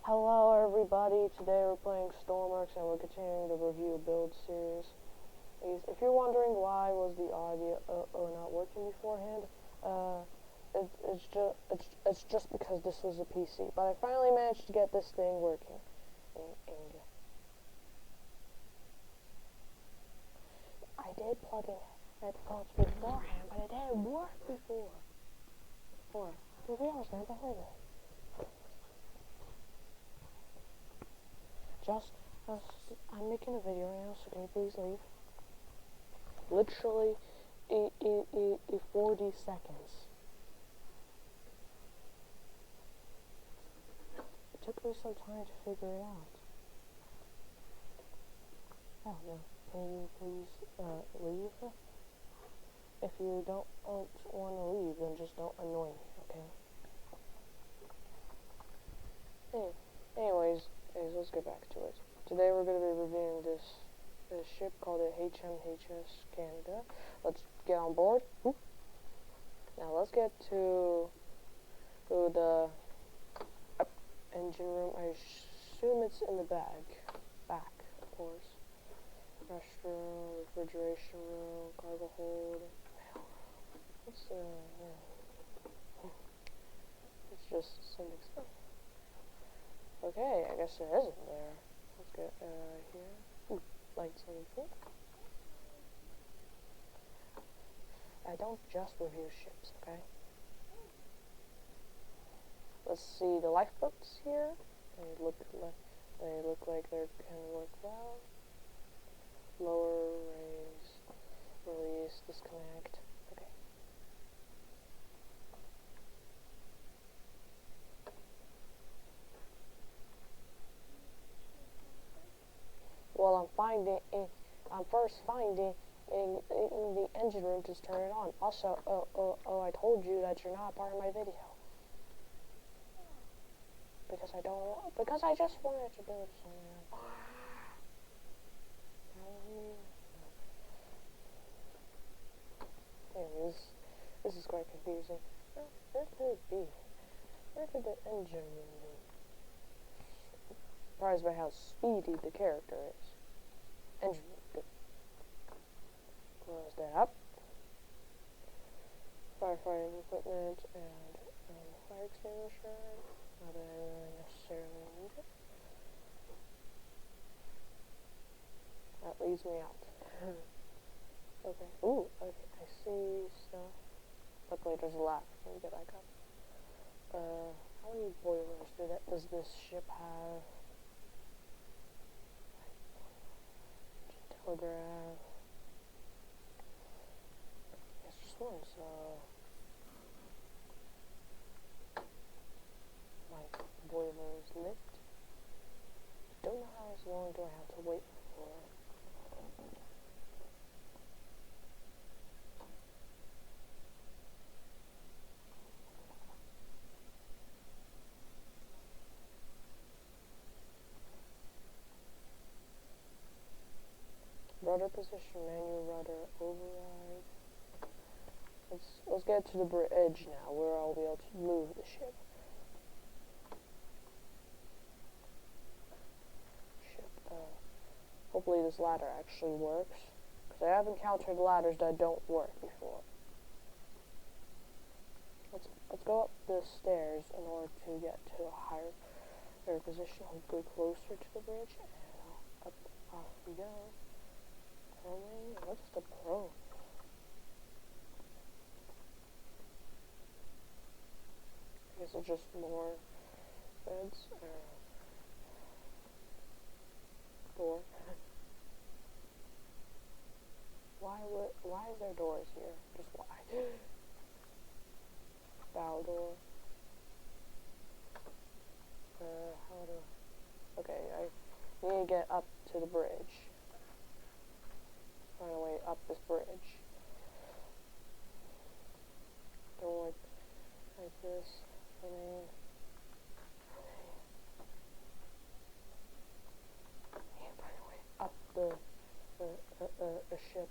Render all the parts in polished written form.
Hello everybody, today we're playing Stormworks and we're continuing the review build series. If you're wondering why was the audio not working beforehand, it's just because this was a PC. But I finally managed to get this thing working. I did plug in headphones beforehand, but it didn't work before. To be honest, man, believe it. I'm making a video right now, so can you please leave? Literally, 40 seconds. It took me some time to figure it out. Oh no, can you please, leave? If you don't want to leave, then just don't annoy me, okay? Anyways, let's get back to it. Today we're going to be reviewing this ship called the HMHS Canada. Let's get on board. Now let's get to the engine room. I assume it's in the back, of course. Restroom, refrigeration room, cargo hold. What's it's just some stuff. Okay, I guess there isn't there. Let's get here. Lights on the floor. I don't just review ships, okay? Let's see the lifeboats here. They look like they can work well. Lower, raise, release, disconnect. Okay. Well, I'm first finding in the engine room to turn it on. Also, I told you that you're not part of my video. Because I just wanted to build something. Anyways, this is quite confusing. Where could it be? Where could the engine room be? Surprised by how speedy the character is. Engine room, good. Close that up. Firefighting equipment and fire extinguisher. Not that I really necessarily need it. That leads me out. Okay. Ooh, okay, I see stuff. Luckily there's a ladder. Let me get back up. How many boilers does this ship have? Telegraph. It's just one, so my boiler is lit. Don't know how long do I have to wait for. Rudder position, manual rudder, override. Let's get to the bridge now, where I'll be able to move the ship. Hopefully this ladder actually works, because I have encountered ladders that don't work before. Let's go up the stairs in order to get to a higher position, hopefully closer to the bridge, and off we go. Prone? What's the prone? I guess it's just more beds, or door. Why is there doors here? Just why? Bow door. How do I... Okay, I need to get up to the bridge. Find a way up this bridge. Don't like this. Remain. Can't find a way up the ship.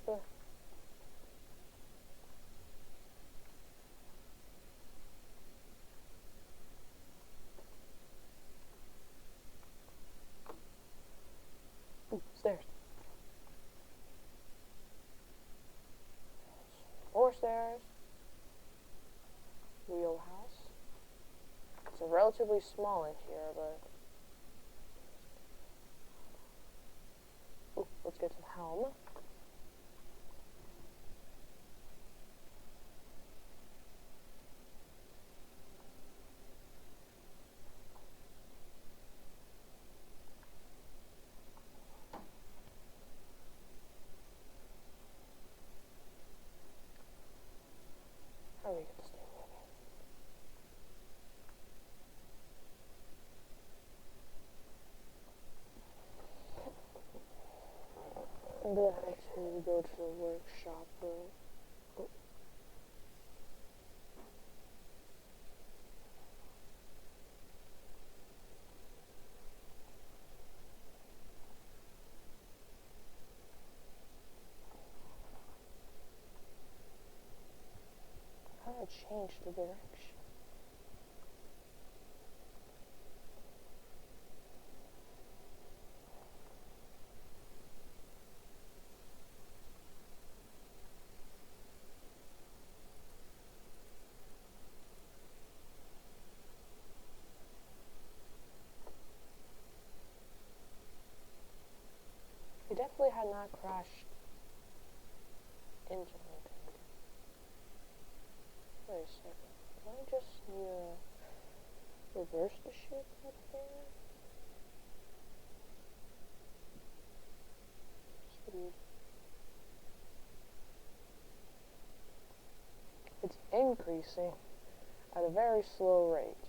Stairs. More stairs. Wheelhouse. It's a relatively small in here, but... Ooh, let's get to the helm. How do we get this thing moving? I'm gonna have to go to the workshop. Oh. How do I change the direction? We definitely had not crashed into anything. Wait a second. Can I just reverse the ship up here? Speed. It's increasing at a very slow rate.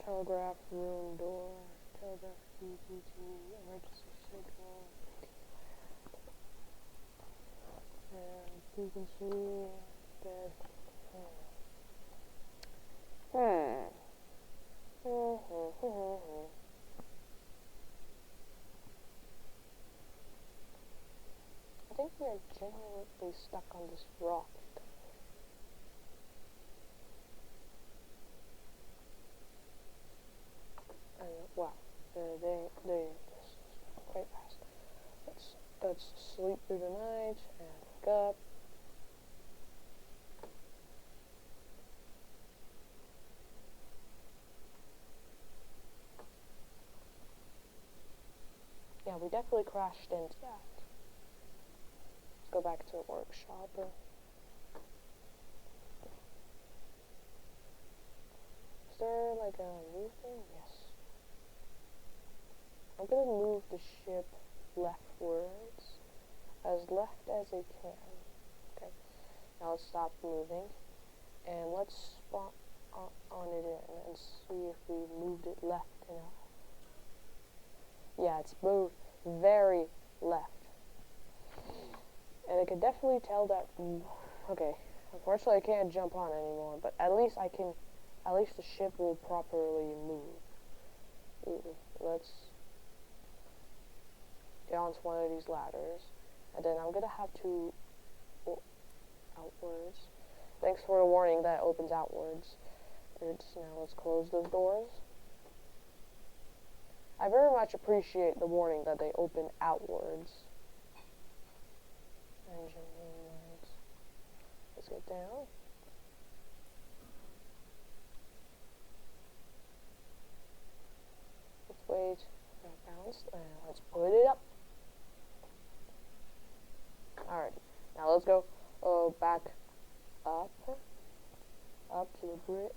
Telegraph room door, telegraph EPT, emergency signal, and frequency, dead. I think we are genuinely stuck on this rock. Wow, this is quite fast. Let's sleep through the night and wake up. Yeah, we definitely crashed into that. Let's go back to the workshop. Is there like a move thing? Yes. I'm gonna move the ship leftwards, as left as it can. Okay. Now let's stop moving, and let's spawn on it in and see if we moved it left enough. Yeah, it's moved very left. And I can definitely tell that, okay, unfortunately I can't jump on anymore, but at least the ship will properly move. Let's get onto one of these ladders, and then I'm gonna have to, outwards. Thanks for the warning that it opens outwards. Now let's close those doors. I very much appreciate the warning that they open outwards. Engine lights. Let's get down. Let's wait. Bounced, and let's put it up. Alright, now let's go back up to the bridge.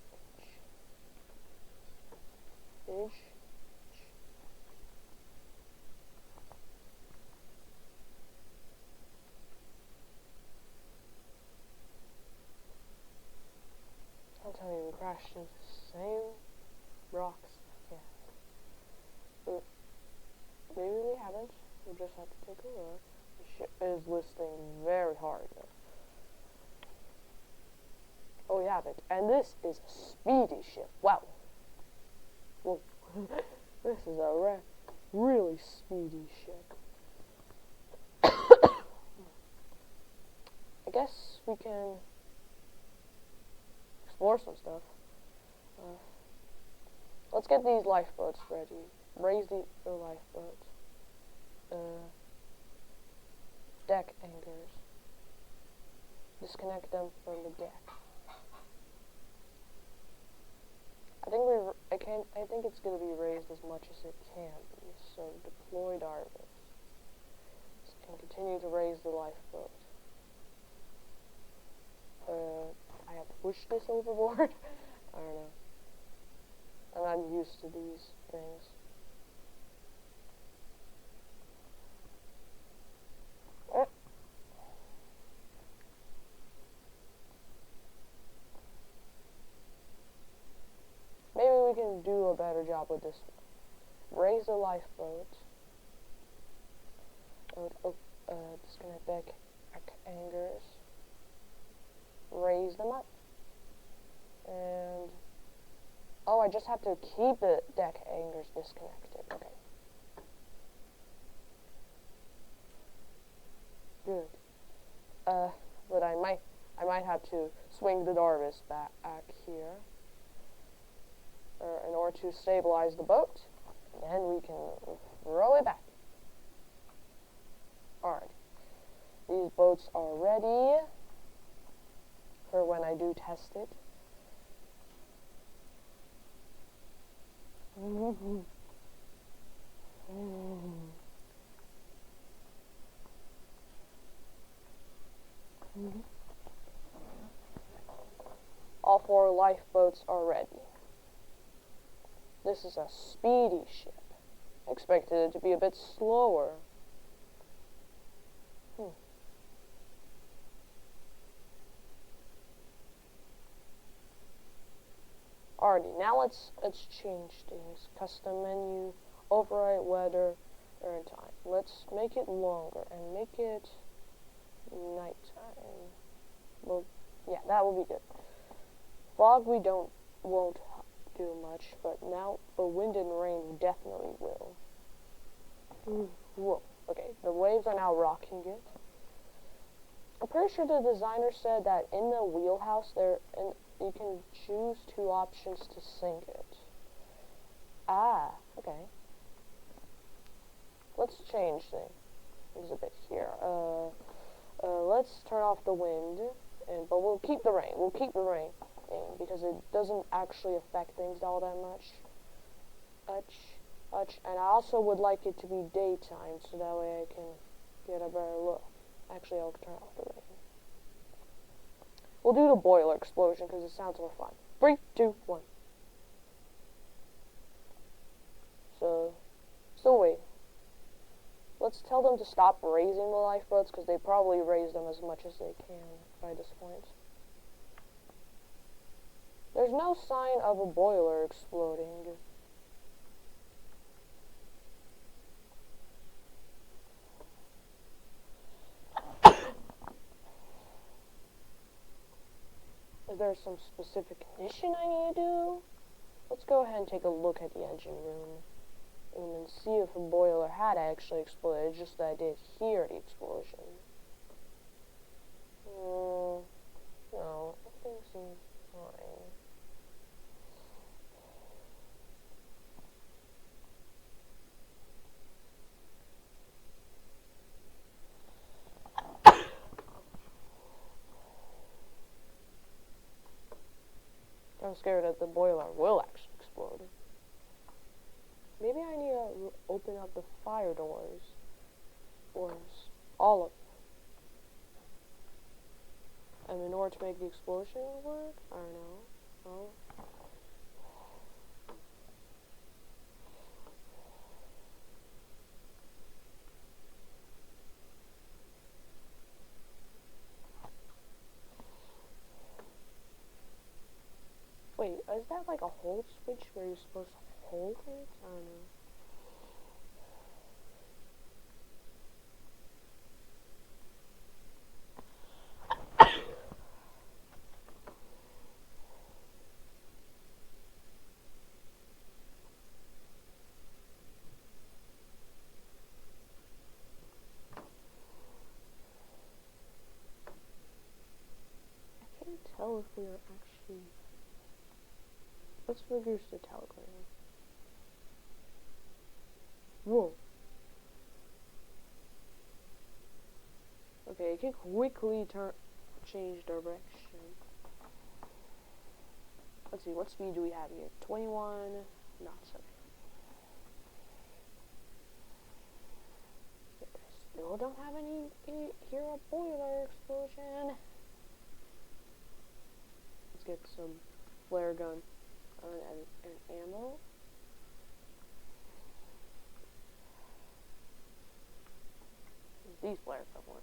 I'll tell you, we crashed into the same rocks again. But maybe we haven't. We'll just have to take a look. The ship is listing very hard now. Oh, we haven't. And this is a speedy ship. Wow. Whoa. This is a really speedy ship. I guess we can explore some stuff. Let's get these lifeboats ready. Raise the lifeboats. Deck anchors. Disconnect them from the deck. I think it's gonna be raised as much as it can be. So deploy Darvis. And continue to raise the lifeboat. I have to push this overboard. I don't know. I'm not used to these things. Maybe we can do a better job with this one. Raise the lifeboat. Disconnect deck anchors. Raise them up. And oh, I just have to keep the deck anchors disconnected. Okay. Good. But I might have to swing the Darvis back here in order to stabilize the boat. And then we can throw it back. Alright. These boats are ready for when I do test it. All 4 lifeboats are ready. This is a speedy ship. I expected it to be a bit slower. Alrighty, now let's change things. Custom menu, override weather, earn time. Let's make it longer and make it nighttime. Well, yeah, that will be good. Fog we won't do much, but wind and rain definitely will. Whoa. Okay, the waves are now rocking it. I'm pretty sure the designer said that in the wheelhouse you can choose 2 options to sink it. Ah, okay. Let's change things a bit here. Let's turn off the wind, but we'll keep the rain. We'll keep the rain in because it doesn't actually affect things all that much. And I also would like it to be daytime so that way I can get a better look. Actually, I'll turn off the rain. We'll do the boiler explosion because it sounds more fun. 3, 2, 1. So, still wait. Let's tell them to stop raising the lifeboats because they probably raise them as much as they can by this point. There's no sign of a boiler exploding. Is there some specific condition I need to do? Let's go ahead and take a look at the engine room and see if a boiler had actually exploded. It's just that I did hear the explosion. No, everything seems fine. I'm scared that the boiler will actually explode. Maybe I need to open up the fire doors. Or all of them. And in order to make the explosion work? I don't know. Oh. Wait, is that like a hold switch where you're supposed to hold it? I don't know. we are actually... Let's reduce the telegram. Whoa. Okay, it can quickly change direction. Let's see, what speed do we have here? 21 knots. Still don't have any hear a boiler explosion. Let's get some flare gun and ammo. These flares don't work.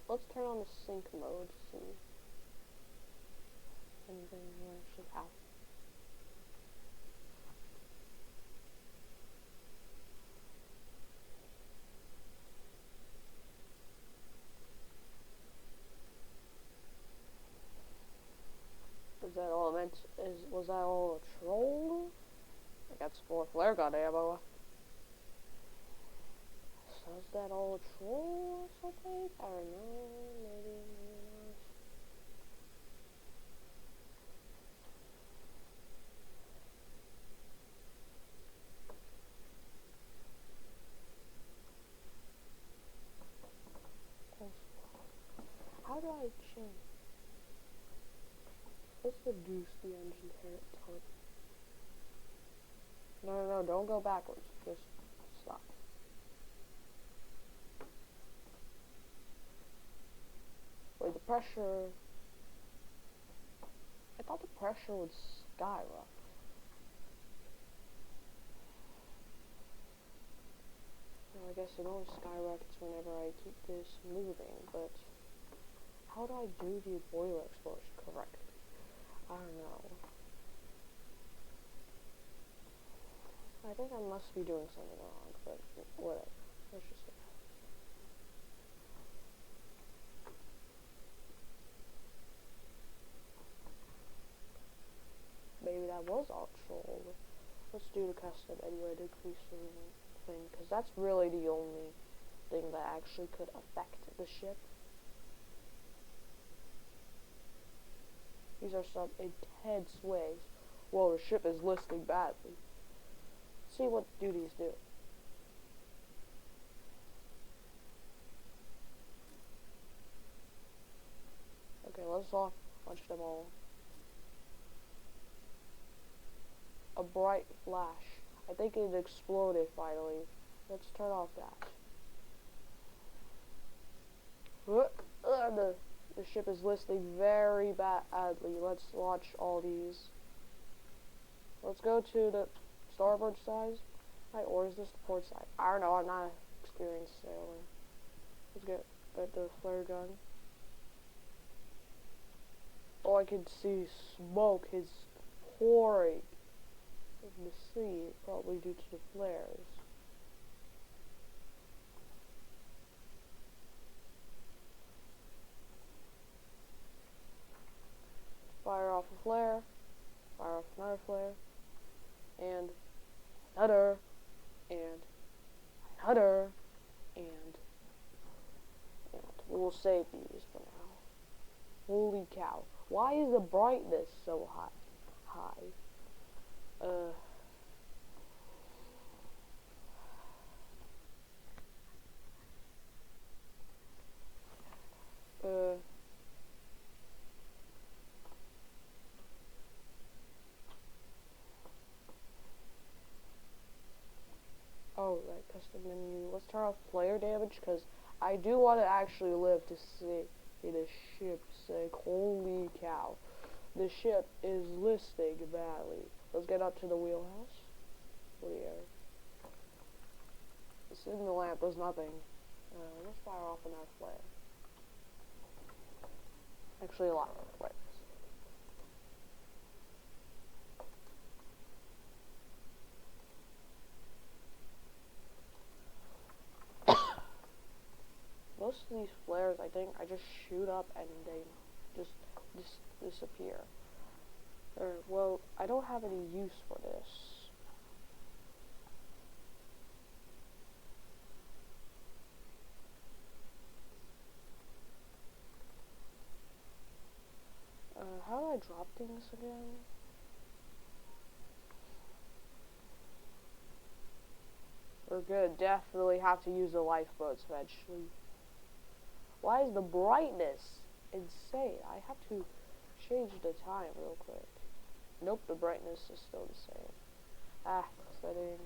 Let's turn on the sync mode to see if anything will actually happen. Was that all meant? Was that all a troll? I got some more flare gun ammo. So is that all a troll or something? I don't know. Maybe not. How do I change? Let's reduce the engine time. No, don't go backwards. Just stop. Wait, the pressure... I thought the pressure would skyrocket. Well, I guess it only skyrockets whenever I keep this moving, but... How do I do the boiler explosion correctly? I don't know. I think I must be doing something wrong, but whatever. Let's just go. Maybe that was all troll. Let's do the custom anyway to increase the thing, because that's really the only thing that actually could affect the ship. These are some intense waves. Whoa, the ship is listing badly. Let's see what duties do. Okay, let's launch them all. A bright flash. I think it exploded finally. Let's turn off that. The ship is listing very badly. Let's launch all these. Let's go to the starboard side. Or is this the port side? I don't know. I'm not an experienced sailor. Let's get the flare gun. Oh, I can see smoke is pouring in the sea, probably due to the flares. Fire off a flare, fire off another flare, and another, and another, and we will save these for now. Holy cow. Why is the brightness so high? Oh, right, custom menu. Let's turn off player damage, because I do want to actually live to see the ship sink. Holy cow. The ship is listing badly. Let's get up to the wheelhouse. Clear. The signal lamp does nothing. Let's fire off another flare. Actually, a lot of flares. Most of these flares, I think, I just shoot up and they just disappear. Well, I don't have any use for this. I drop things again? We're good. Definitely have to use the lifeboats eventually. Why is the brightness insane? I have to change the time real quick. Nope, the brightness is still the same. Settings.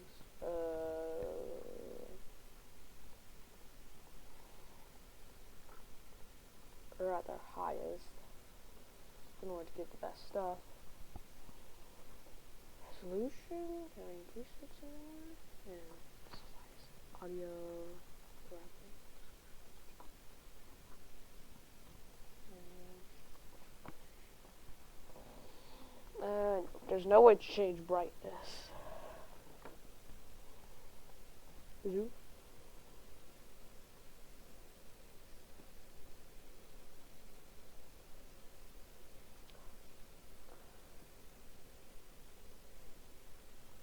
We're at their highest in order to get the best stuff. Resolution? Can I increase it some more? Yeah. Audio. Graphics. There's no way to change brightness. Zoom.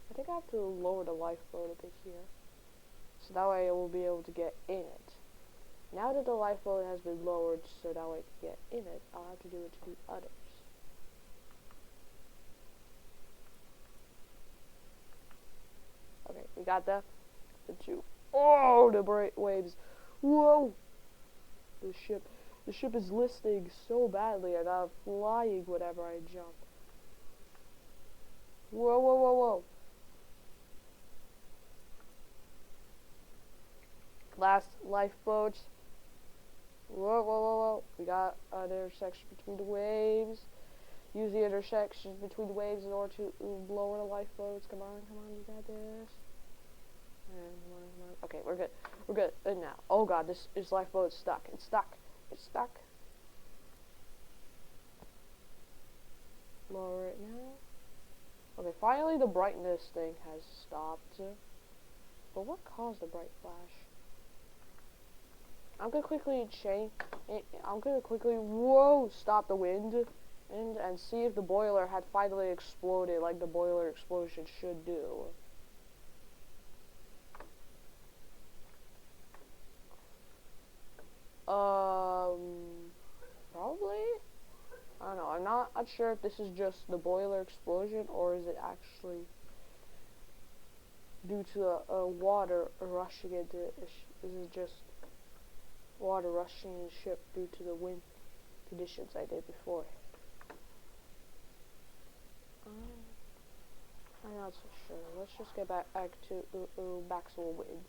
I think I have to lower the lifeboat a bit here, so that way I will be able to get in it. Now that the lifeboat has been lowered so that way I can get in it, I'll have to do it to the others. Okay, we got the two. Oh, the bright waves. Whoa! The ship is listing so badly and I'm flying whenever I jump. Whoa, whoa, whoa, whoa. Last lifeboat. Whoa, whoa, whoa, whoa. We got an intersection between the waves. Use the intersections between the waves in order to lower the lifeboats. Come on, you got this. And come on. Okay, we're good. We're good. And now, oh god, this lifeboat is stuck. It's stuck. It's stuck. Lower it now. Okay, finally the brightness thing has stopped. But what caused the bright flash? I'm gonna quickly stop the wind and see if the boiler had finally exploded like the boiler explosion should do. Probably? I don't know. I'm not sure if this is just the boiler explosion or is it actually due to water rushing into it. Is it just water rushing in the ship due to the wind conditions I did before? I'm not so sure. Let's just get back to maximum wind.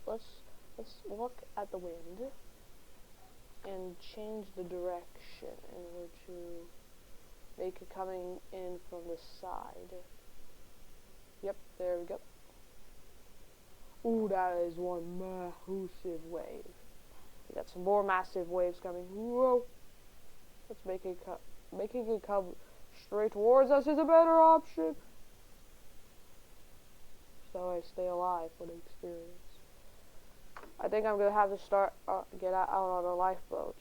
Let's look at the wind and change the direction in order to make it coming in from the side. Yep, there we go. Ooh, that is one massive wave. We got some more massive waves coming. Whoa! Let's make it making it come straight towards us is a better option. So I stay alive for the experience. I think I'm gonna have to start get out on a lifeboat.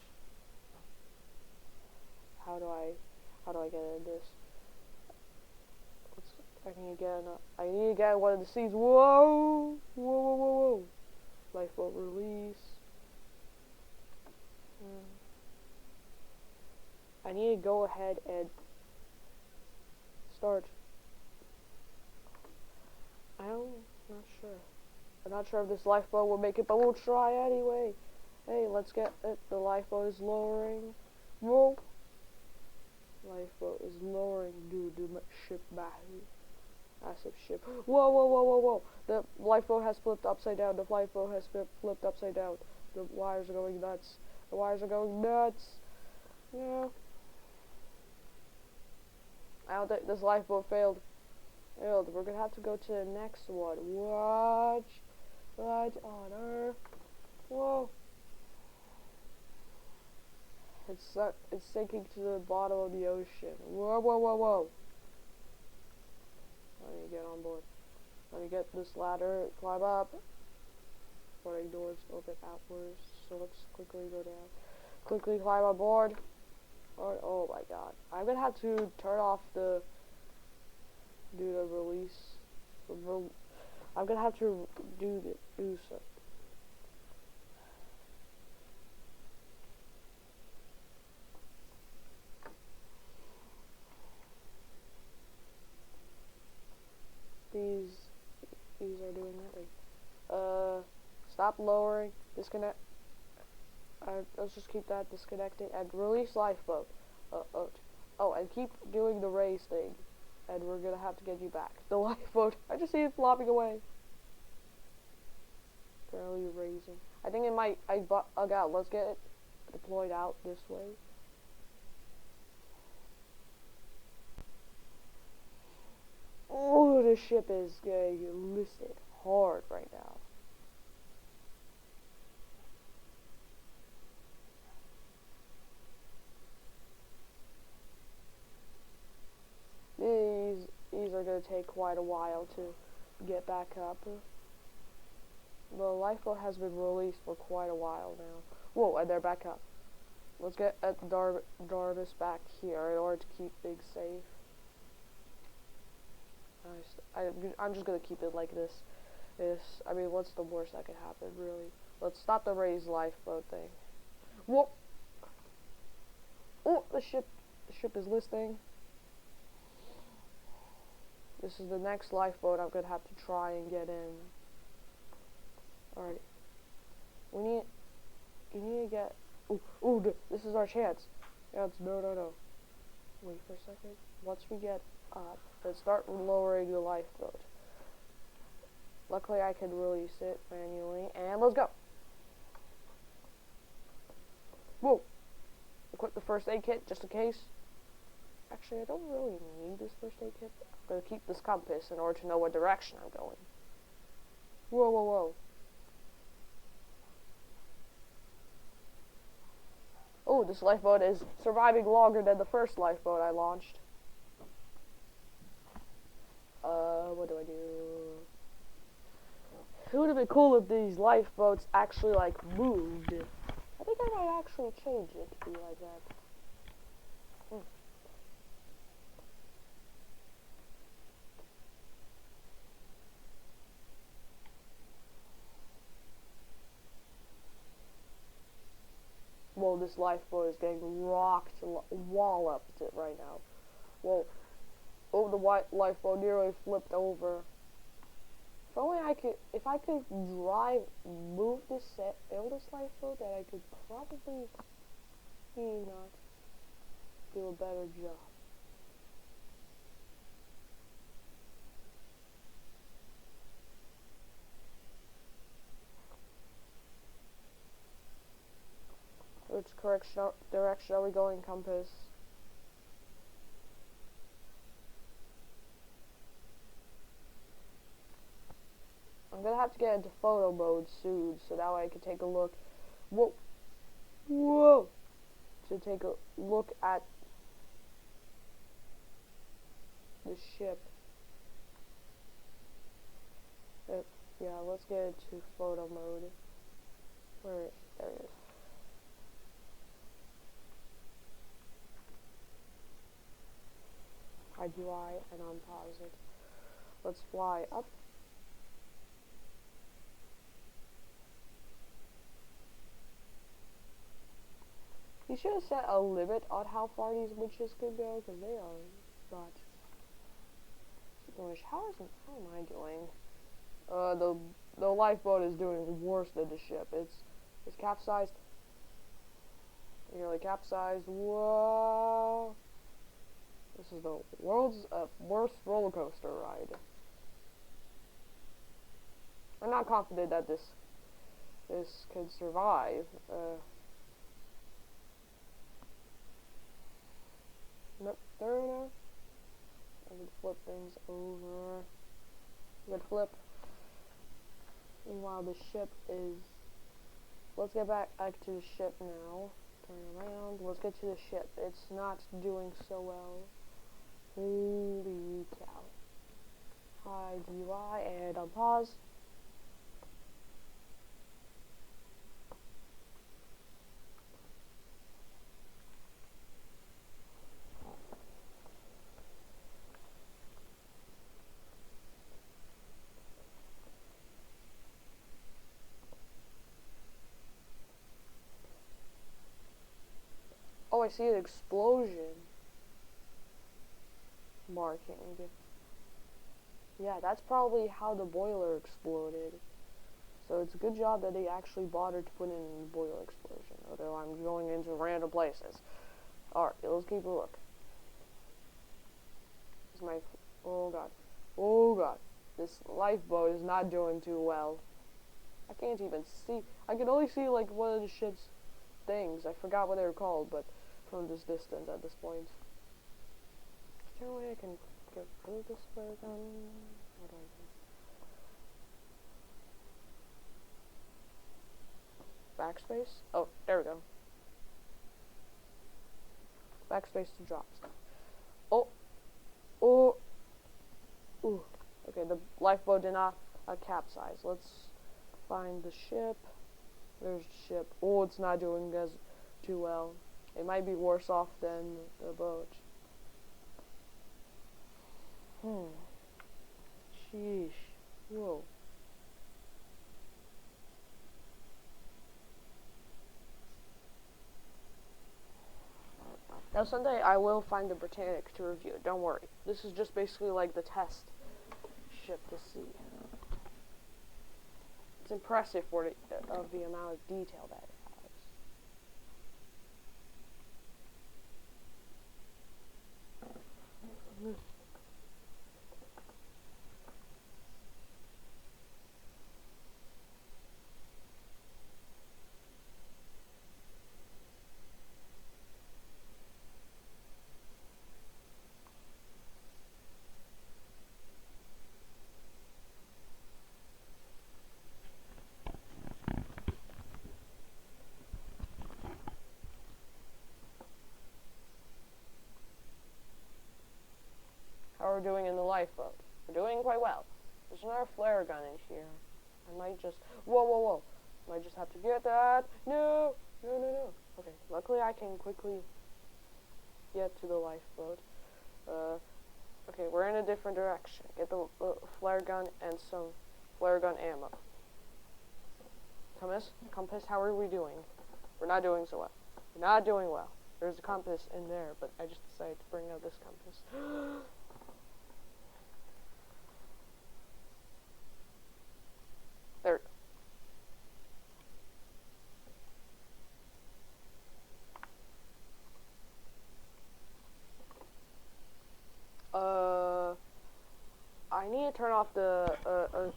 How do I get in this? I need to get one of the seats. Whoa! Whoa, whoa, whoa, whoa. Lifeboat release. I need to go ahead and start. I'm not sure. I'm not sure if this lifeboat will make it, but we'll try anyway. Hey, let's get it. The lifeboat is lowering. Whoa! Lifeboat is lowering due to ship battery. Massive ship. Whoa, whoa, whoa, whoa, whoa. The lifeboat has flipped upside down. The lifeboat has flipped upside down. The wires are going nuts. The wires are going nuts. Yeah. I don't think this lifeboat failed. We're gonna have to go to the next one. What? What on earth? Whoa. It's sinking to the bottom of the ocean. Whoa, whoa, whoa, whoa. Let me get on board. Let me get this ladder, climb up. Boarding doors open outwards. So let's quickly go down. Quickly climb on board. Oh my god. I'm gonna have to turn off do the release. I'm gonna have to do so. stop lowering, disconnect. Let's just keep that disconnected and release lifeboat. Oh, and keep doing the raise thing. And we're gonna have to get you back. The lifeboat. I just see it flopping away. Barely raising. I think it might. Bug out. Let's get it deployed out this way. Oh, the ship is getting listed hard right now. These are gonna take quite a while to get back up. The lifeboat has been released for quite a while now. Whoa, and they're back up. Let's get Darvis back here in order to keep things safe. I'm just gonna keep it like this. I mean, what's the worst that could happen, really? Let's stop the raised lifeboat thing. Whoa! Oh, the ship is listing. This is the next lifeboat I'm gonna have to try and get in. Alright. You need to get... Ooh, this is our chance. Yeah, no. Wait for a second. Once we get up, let's start lowering the lifeboat. Luckily, I can release it manually. And let's go. Whoa. Equip the first aid kit, just in case. Actually, I don't really need this first aid kit. I'm going to keep this compass in order to know what direction I'm going. Whoa. Oh, this lifeboat is surviving longer than the first lifeboat I launched. What do I do? It would have been cool if these lifeboats actually, like, moved. I think I might actually change it to be like that. Whoa, this lifeboat is getting rocked, walloped right now. Whoa. Oh, the white lifeboat nearly flipped over. If only if I could move this lifeboat, then I could probably, not do a better job. Which direction are we going, compass? I'm gonna have to get into photo mode soon, so that way I can take a look. Whoa! To take a look at the ship. Yeah, let's get into photo mode. There it is. Hide UI and unpause it. Let's fly up. You should have set a limit on how far these winches could go, because they are not. Gosh, how am I doing? The lifeboat is doing worse than the ship. It's capsized. Nearly capsized. Whoa! This is the world's worst roller coaster ride. I'm not confident that this can survive. Nope, no. I can flip things over. Good flip. Meanwhile, the ship is... Let's get back to the ship now. Turn around. Let's get to the ship. It's not doing so well. Holy cow. Hide UI and unpause. Oh, I see an explosion marking. Yeah, that's probably how the boiler exploded. So it's a good job that they actually bothered to put in a boiler explosion, although I'm going into random places. Alright, let's keep a look. Oh god. Oh god. This lifeboat is not doing too well. I can't even see. I can only see like one of the ship's things. I forgot what they were called, but from this distance at this point. Is there a way I can get rid of this flare gun? What do I do? Backspace? Oh, there we go. Backspace to drop stuff. Oh! Oh! Ooh. Okay, the lifeboat did not capsize. Let's find the ship. There's the ship. Oh, it's not doing as too well. It might be worse off than the boat. Sheesh. Whoa. Now someday I will find the Britannic to review. Don't worry. This is just basically like the test ship to see. It's impressive for the amount of detail that it has. How are we doing in the lifeboat? We're doing quite well. There's another flare gun in here. I might just... Whoa. Might just have to get that. No. Okay, luckily I can quickly get to the lifeboat. Okay, we're in a different direction. Get the flare gun and some flare gun ammo. Compass, how are we doing? We're not doing so well. We're not doing well. There's a compass in there, but I just decided to bring out this compass. There. I need to turn off the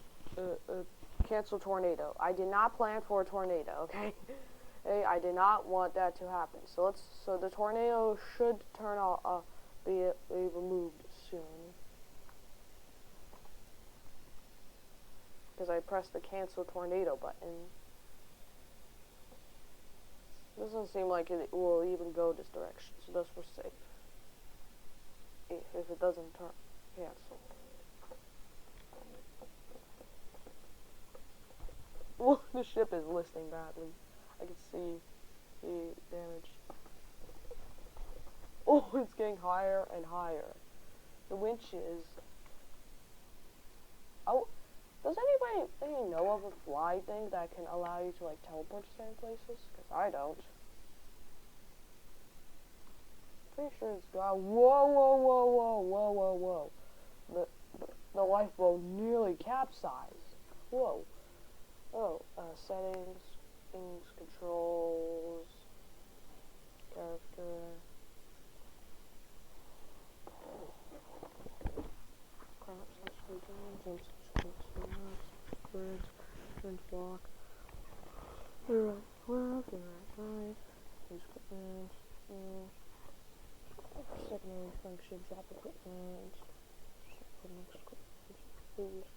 cancel tornado. I did not plan for a tornado, okay? Hey, I did not want that to happen. So the tornado should turn off, be removed soon. Because I pressed the cancel tornado button. Doesn't seem like it will even go this direction, so thus we're safe. If it doesn't turn cancel. Well, the ship is listing badly. I can see the damage. Oh, it's getting higher and higher. The winches. Oh, does anybody know of a fly thing that can allow you to like teleport to certain places? Because I don't. Pretty sure it's got. Whoa. The lifeboat nearly capsized. Whoa. Oh, settings, things, controls, character. Crop, slash, jump, birds, turn to block. We're right, left, and right, use equipment, secondary function, drop equipment, please.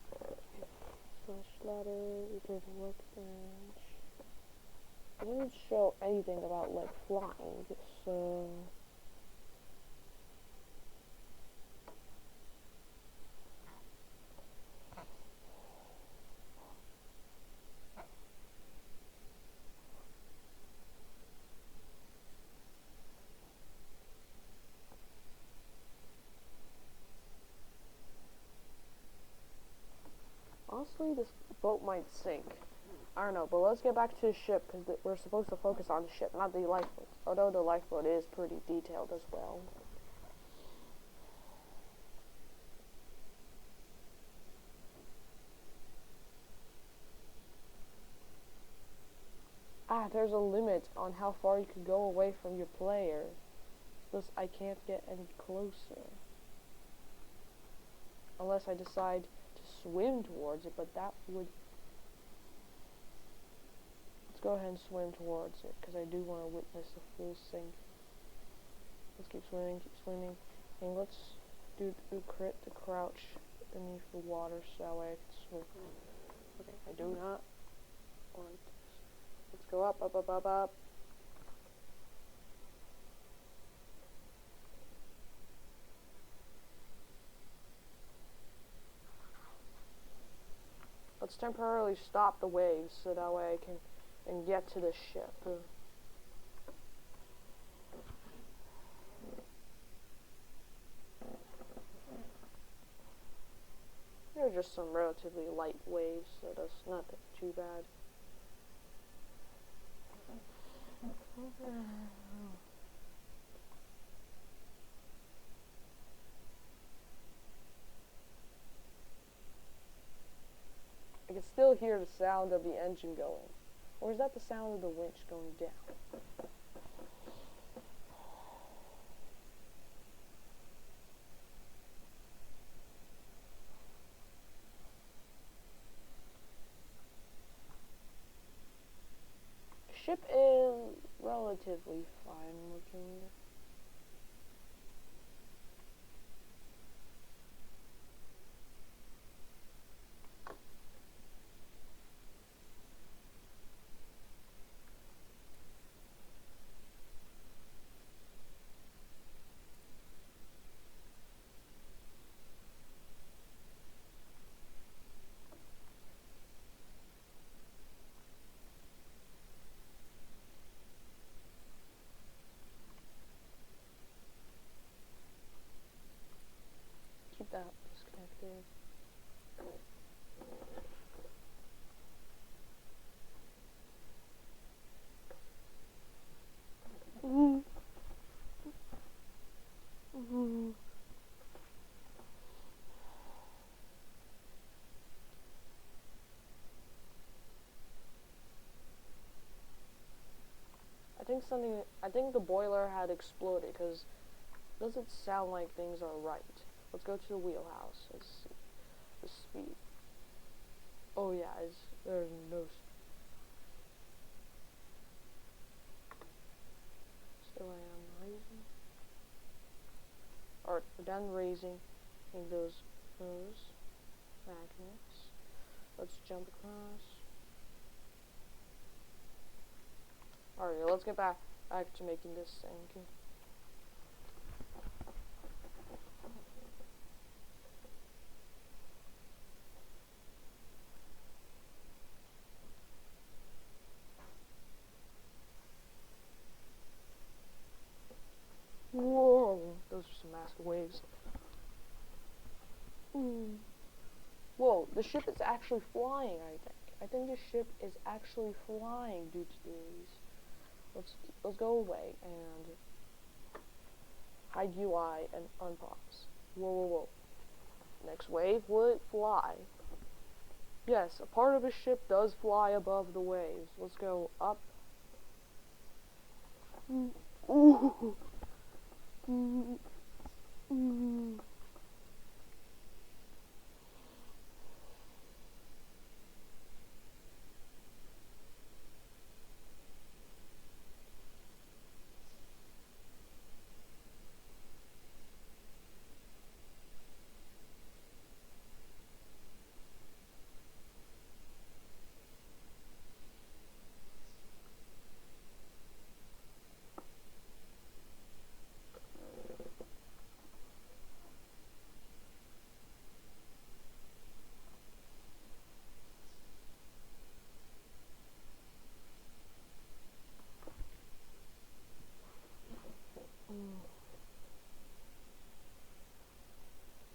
Slash ladder, return to workbench. It doesn't show anything about like flying, so honestly, this boat might sink. I don't know, but let's get back to the ship, because we're supposed to focus on the ship, not the lifeboat. Although the lifeboat is pretty detailed as well. There's a limit on how far you can go away from your player. Thus, I can't get any closer. Unless I decide to swim towards it, but that would... Let's go ahead and swim towards it, because I do want to witness the full sink. Let's keep swimming, and let's do crit the crouch beneath the water so that way I can swim. Okay, I do not want this. Let's go up, up, up, up, up. Let's temporarily stop the waves so that way I can get to the ship. They're just some relatively light waves, so that's not too bad. I can still hear the sound of the engine going. Or is that the sound of the winch going down? The ship is relatively fine looking. Keep that disconnected. I think the boiler had exploded because it doesn't sound like things are right. Let's go to the wheelhouse. Let's see the speed. Oh yeah, there's no. Still I am raising. Alright, we're done raising those magnets. Let's jump across. Alright, let's get back to making this sink. Whoa, those are some massive waves. Whoa, the ship is actually flying, I think. I think the ship is actually flying due to these. Let's go away and hide UI and unpause. Whoa, whoa, whoa. Next wave, will it fly? Yes, a part of a ship does fly above the waves. Let's go up. Ooh.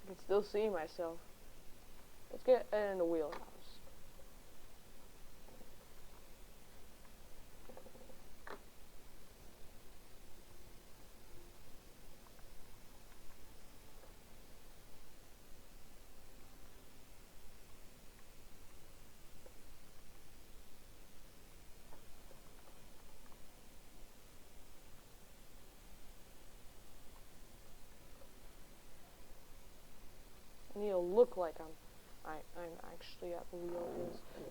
I can still see myself. Let's get in the wheelhouse. like I'm actually at the wheel,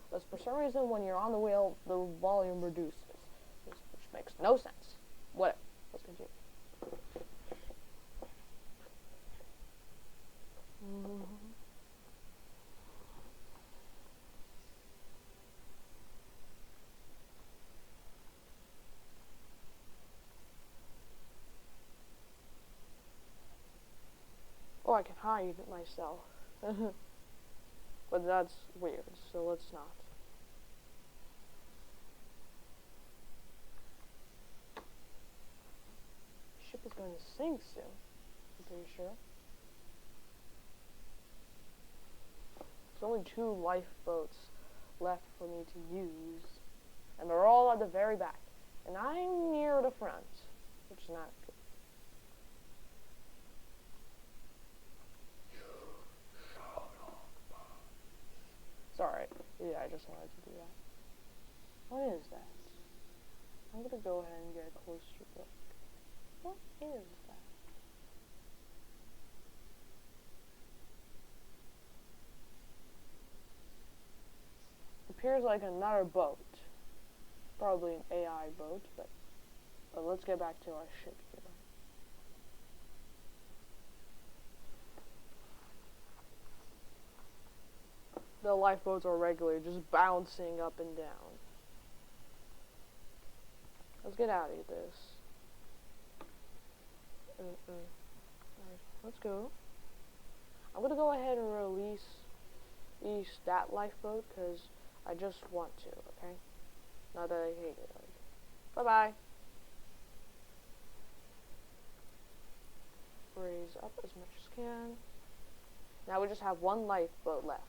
because for some reason when you're on the wheel, the volume reduces, which makes no sense. Whatever. Let's continue. Oh, I can hide myself. But that's weird, so let's not. Ship is going to sink soon, I'm pretty sure. There's only 2 lifeboats left for me to use, and they're all at the very back. And I'm near the front, which is not good. Sorry. Yeah, I just wanted to do that. What is that? I'm gonna go ahead and get a closer look. What is that? Appears like another boat. Probably an AI boat, but let's get back to our ship here. The lifeboats are regular, just bouncing up and down. Let's get out of this. Alright, let's go. I'm gonna go ahead and release that lifeboat, because I just want to, okay? Not that I hate it. Like, bye-bye. Raise up as much as can. Now we just have 1 lifeboat left.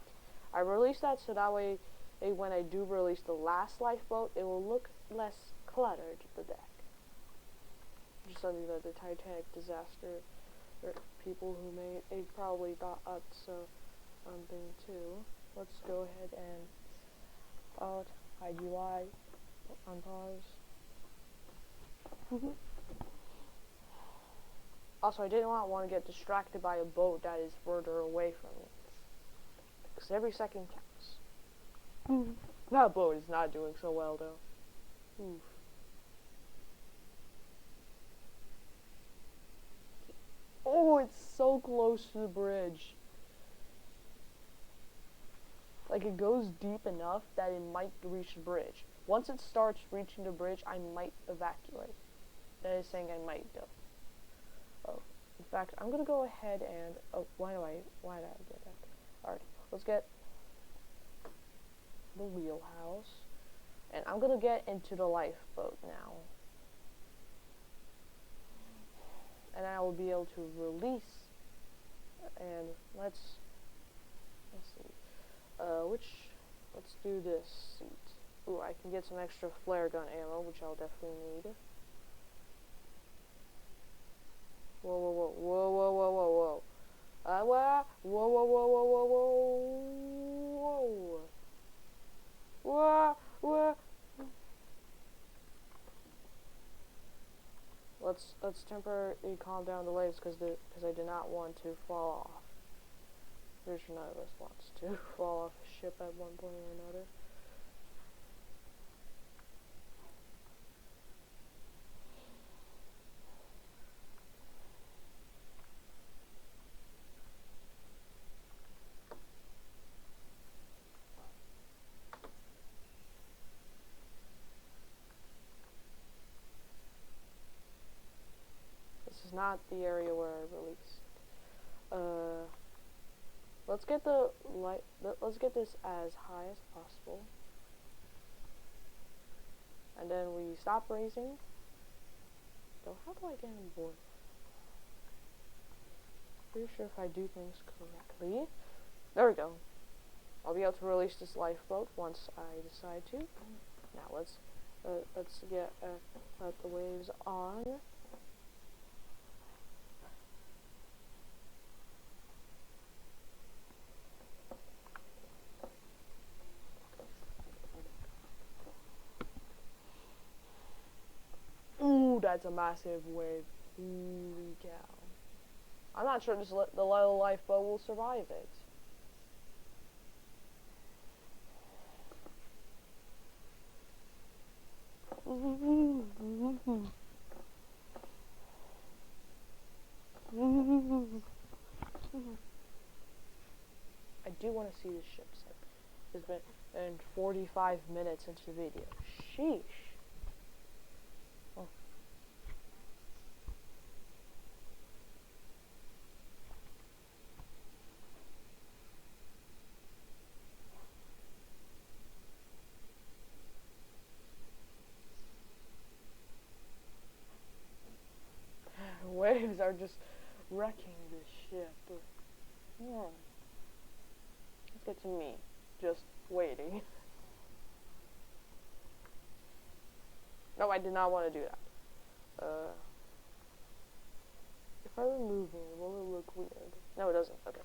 I released that so that way, when I do release the last lifeboat, it will look less cluttered, the deck. Just something that the Titanic disaster, or people who made it probably thought up something too. Let's go ahead and hide UI, unpause. Also, I did not want to get distracted by a boat that is further away from me, because every second counts. That boat is not doing so well, though. Oof. Oh, it's so close to the bridge. Like, it goes deep enough that it might reach the bridge. Once it starts reaching the bridge, I might evacuate. That is saying I might, though. Oh, in fact, I'm gonna go ahead and... Oh, why did I get that? Alright, let's get the wheelhouse. And I'm gonna get into the lifeboat now. And I will be able to release. And let's see. Let's do this seat. Ooh, I can get some extra flare gun ammo, which I'll definitely need. Whoa, whoa, whoa, whoa, whoa, whoa, whoa, whoa. Whoa, whoa, whoa, whoa, whoa, whoa, whoa. Whoa, whoa. Let's temporarily calm down the waves, because I do not want to fall off. Pretty sure none of us wants to fall off a ship at one point or another. This is not the area where I released. Let's get let's get this as high as possible. And then we stop raising. So how do I get on board? Pretty sure if I do things correctly. There we go. I'll be able to release this lifeboat once I decide to. Now let's get the waves on. Ooh, that's a massive wave. Holy cow. I'm not sure the little lifeboat will survive it. I do want to see the ship sink. It's been 45 minutes into the video. Sheesh. Oh. Waves are just wrecking this ship. Let's get to me, just waiting. No, I did not want to do that. If I remove me, will it look weird? No, it doesn't. Okay.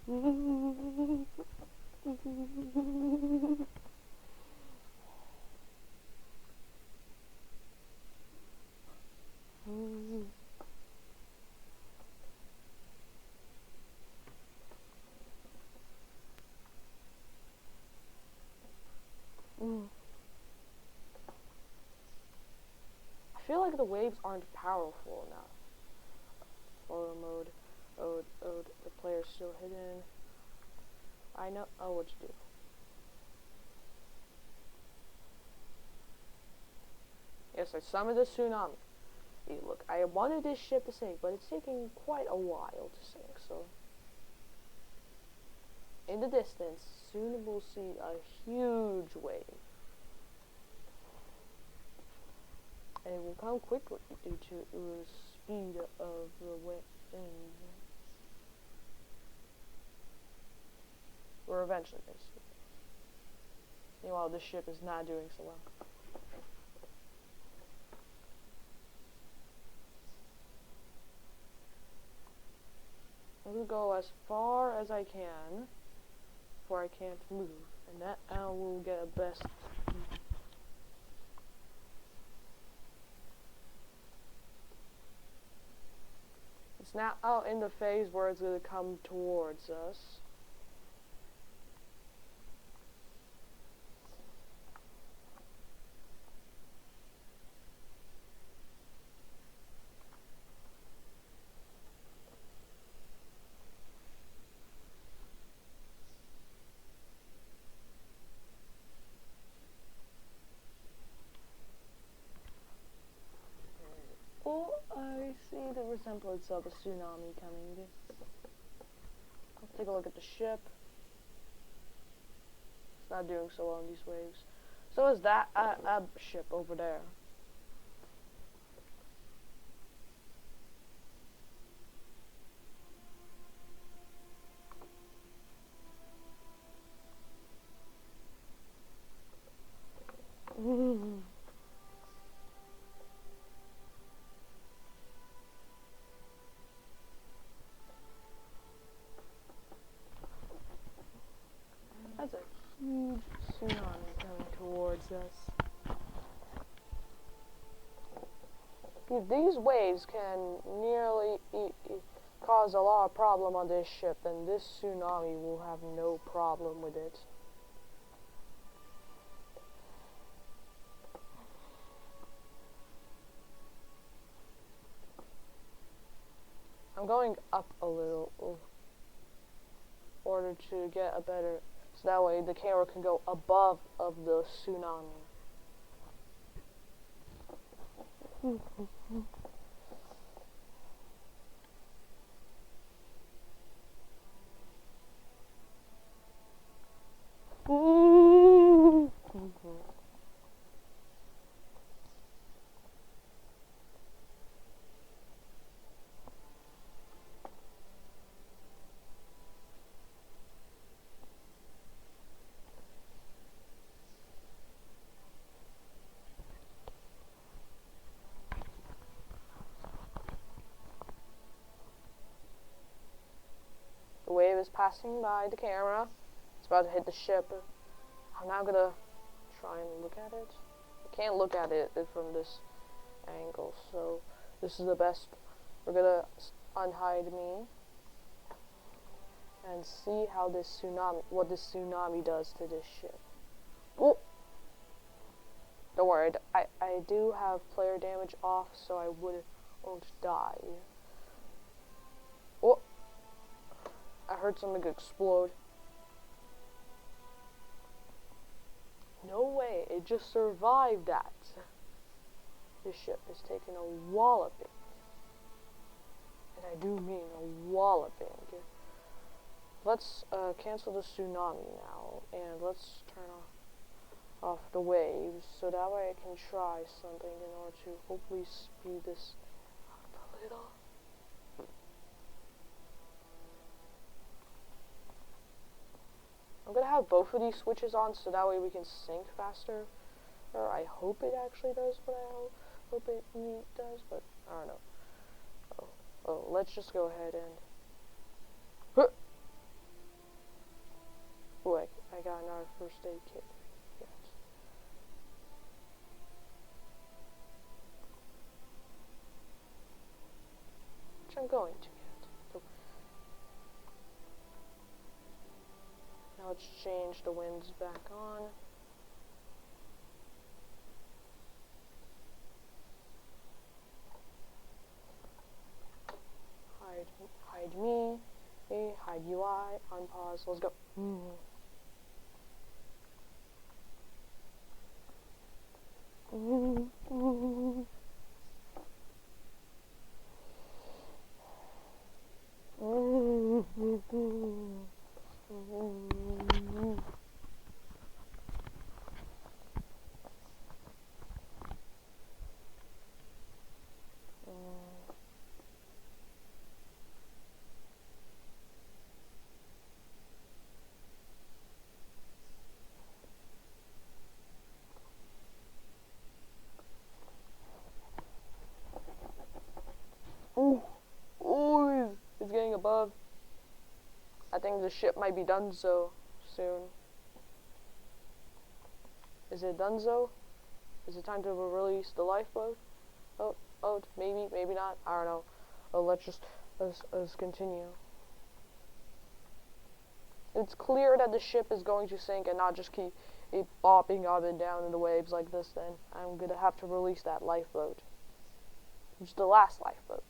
I feel like the waves aren't powerful enough. Photo mode. Oh, the player's still hidden. I know. Oh, what you do? Yes, I summoned a tsunami. Hey, look, I wanted this ship to sink, but it's taking quite a while to sink, so. In the distance, soon we'll see a huge wave. And it will come quickly due to the speed of the wind. Or eventually, basically. Meanwhile, this ship is not doing so well. I'm gonna go as far as I can before I can't move, and that I will get a best. It's now out in the phase where it's gonna come towards us. Oh, I see the resemblance of a tsunami coming. Let's take a look at the ship. It's not doing so well in these waves. So is that ship over there. That's a huge tsunami coming towards us. If these waves can nearly cause a lot of problem on this ship, then this tsunami will have no problem with it. I'm going up a little in order to get a better, so that way the camera can go above of the tsunami. The wave is passing by the camera. It's about to hit the ship. I'm now gonna try and look at it. I can't look at it from this angle, so this is the best. We're gonna unhide me and see how what this tsunami does to this ship. Oh, don't worry, I do have player damage off, so I won't die. Oh, I heard something explode. No way, it just survived that. This ship is taking a walloping. And I do mean a walloping. Let's cancel the tsunami now, and let's turn off the waves, so that way I can try something in order to hopefully speed this up a little. I'm gonna have both of these switches on, so that way we can sink faster. Or I hope it actually does what I hope it does, but I don't know. Oh, let's just go ahead and... Ooh, I got another first aid kit. Yes. Which I'm going to get. So, now let's change the winds back on. Hide me. Hey, hide UI. Unpause. Let's go. Ooh, it's getting above. I think the ship might be done so soon. Is it done so? Is it time to release the lifeboat? Oh, maybe not. I don't know. Oh, let's continue. It's clear that the ship is going to sink and not just keep bopping up and down in the waves like this. Then I'm gonna have to release that lifeboat, which is the last lifeboat.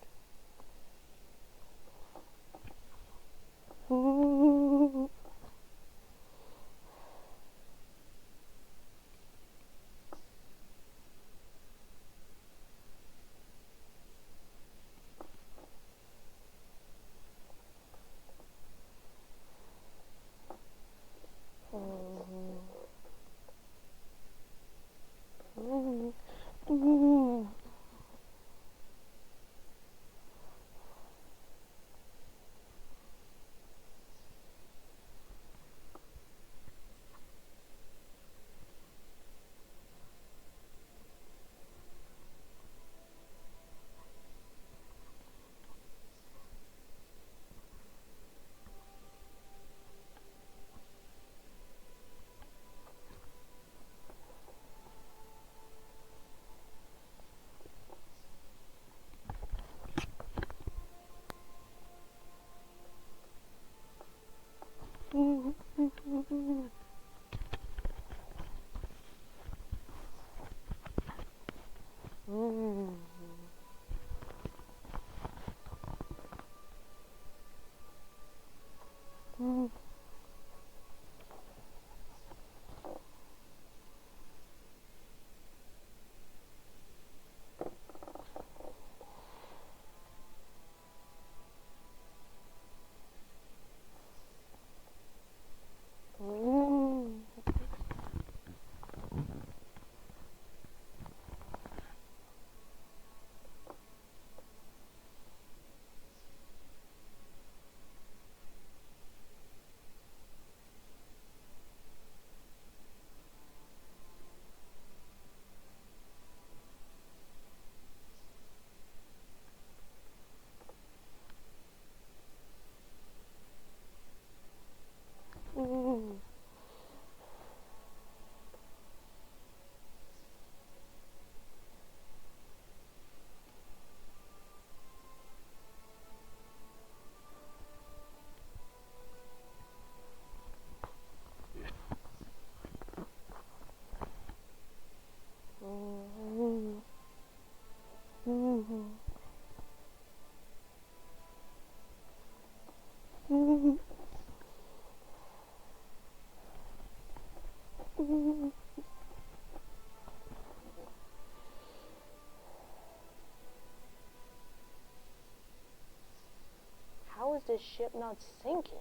this ship not sinking?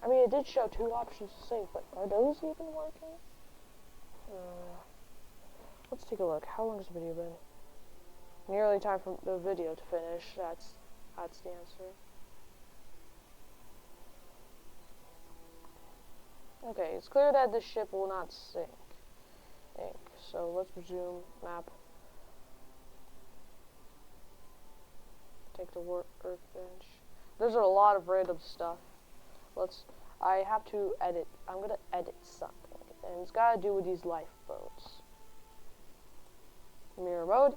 I mean, it did show 2 options to save, but are those even working? Let's take a look. How long has the video been? Nearly time for the video to finish. That's the answer. Okay, it's clear that this ship will not sink. So let's resume map. Take the workbench. There's a lot of random stuff. I have to edit. I'm gonna edit something, and it's gotta do with these lifeboats. Mirror mode.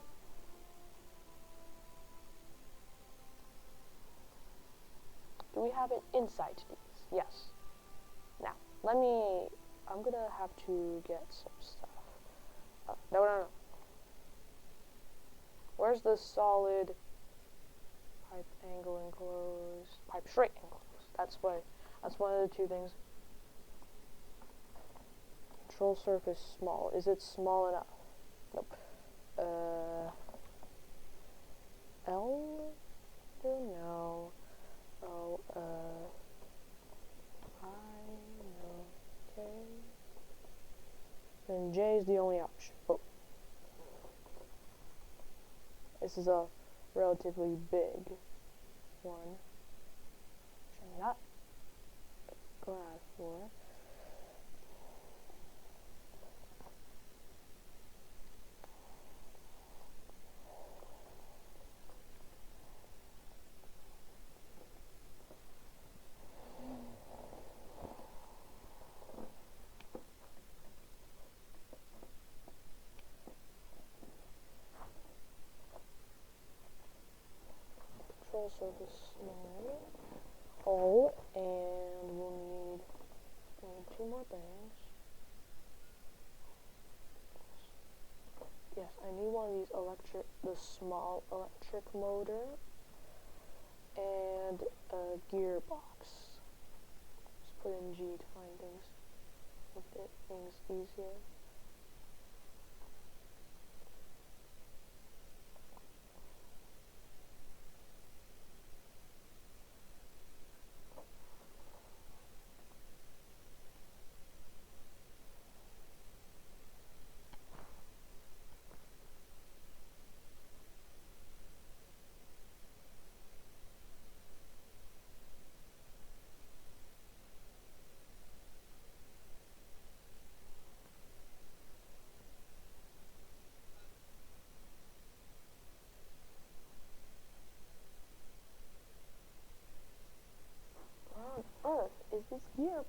Do we have an insight to these? Yes. Now, I'm gonna have to get some stuff. No. Where's the solid pipe angle enclosed? Pipe straight enclosed. That's one of the 2 things. Control surface small. Is it small enough? Nope. L? No. Oh, I, no, K. Then J is the only option. Oh. This is a relatively big one, which I'm not glad for. Control surface small. Oh, and we'll need 2 more things. Yes, I need one of these the small electric motor, and a gearbox. Just put in G to find things, make things easier. Where on earth is this gearbox?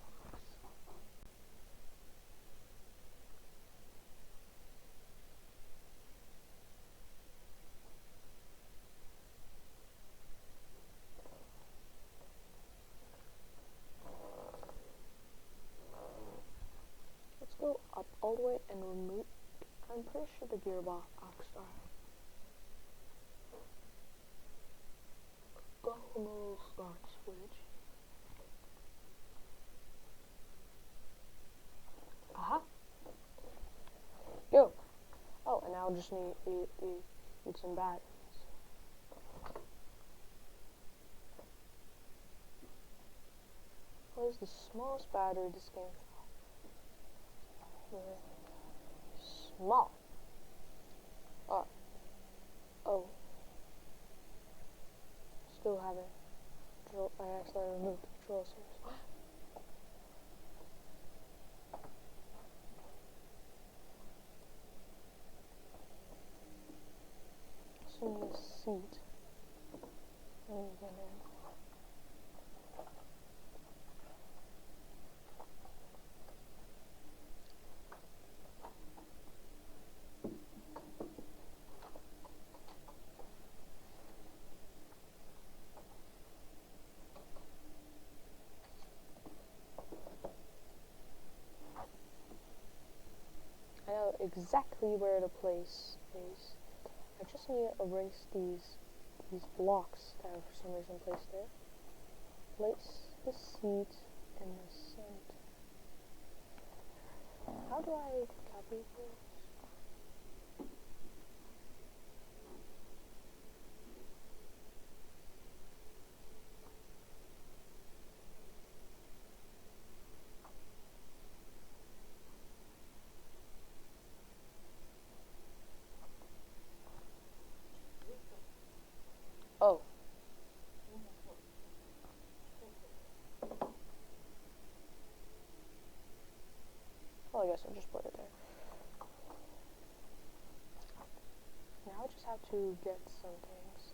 Let's go up all the way and remove. I'm pretty sure the gearbox are. Go remove start switch. Aha. Go. Oh, and now I just need some batteries. What is the smallest battery this game? Small. Oh. Still haven't. I accidentally removed the control surface. Assuming the seat. Let me get in. I know exactly where the place is. I just need to erase these blocks that are for some reason placed there. Place the seat in the center. How do I copy this? I guess I'll just put it there. Now I just have to get some things.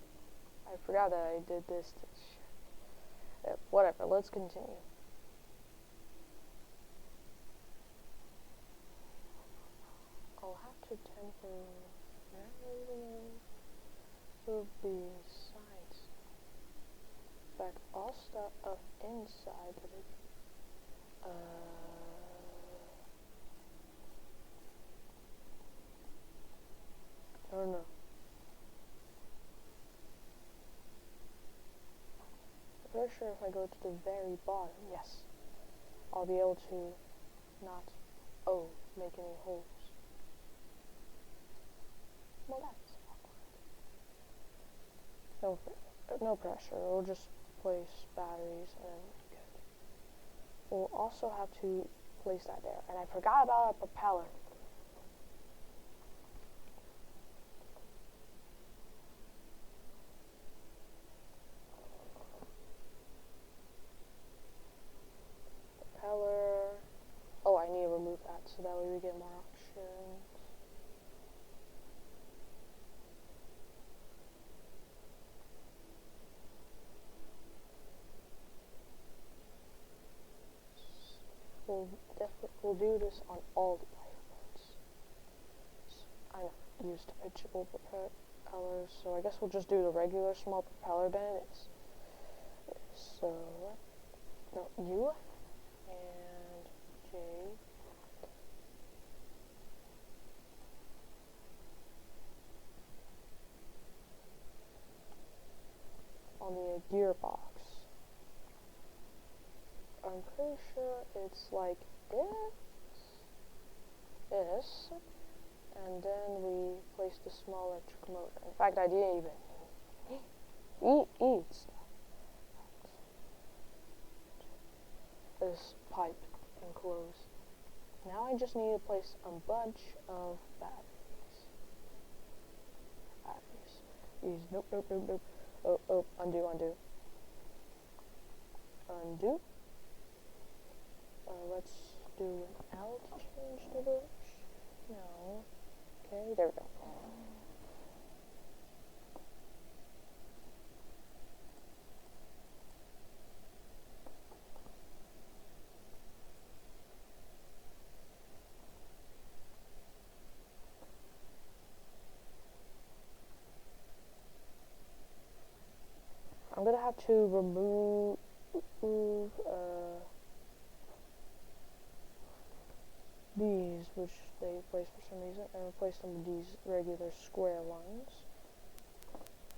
I forgot that I did this. Whatever, let's continue. I'll have to temporarily move these sides. In fact, I'll start up inside, but it, I don't know. I'm pretty sure if I go to the very bottom, yes, I'll be able to not, make any holes. Well, that's awkward. No pressure. We'll just place batteries and good. We'll also have to place that there. And I forgot about a propeller. Propeller. Oh, I need to remove that so that way we get more options. We'll do this on all the lifeboats. I know, used pitchable propellers, so I guess we'll just do the regular small propeller then. So, no, U and J. On the gearbox. I'm pretty sure it's like this, and then we place the small electric motor. In fact, I didn't even eat stuff. This pipe enclosed. Now I just need to place a bunch of batteries. Nope. Oh, undo. Let's do an L to change the bush. No. Okay, there we go. I'm gonna have to remove these, which they placed for some reason, and replace them with these regular square ones.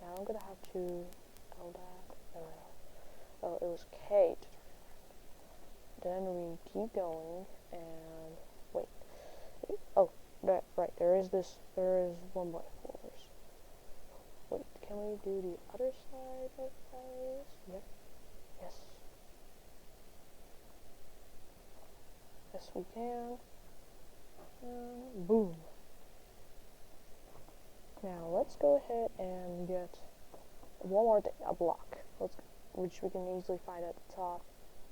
Now I'm gonna have to oh, it was K to turn around. Then we keep going and wait. Oh, right. There is 1x4s. Wait, can we do the other side of those? Yep. Yes. Yes, we can. Boom. Now let's go ahead and get one more thing, a block. Which we can easily find at the top.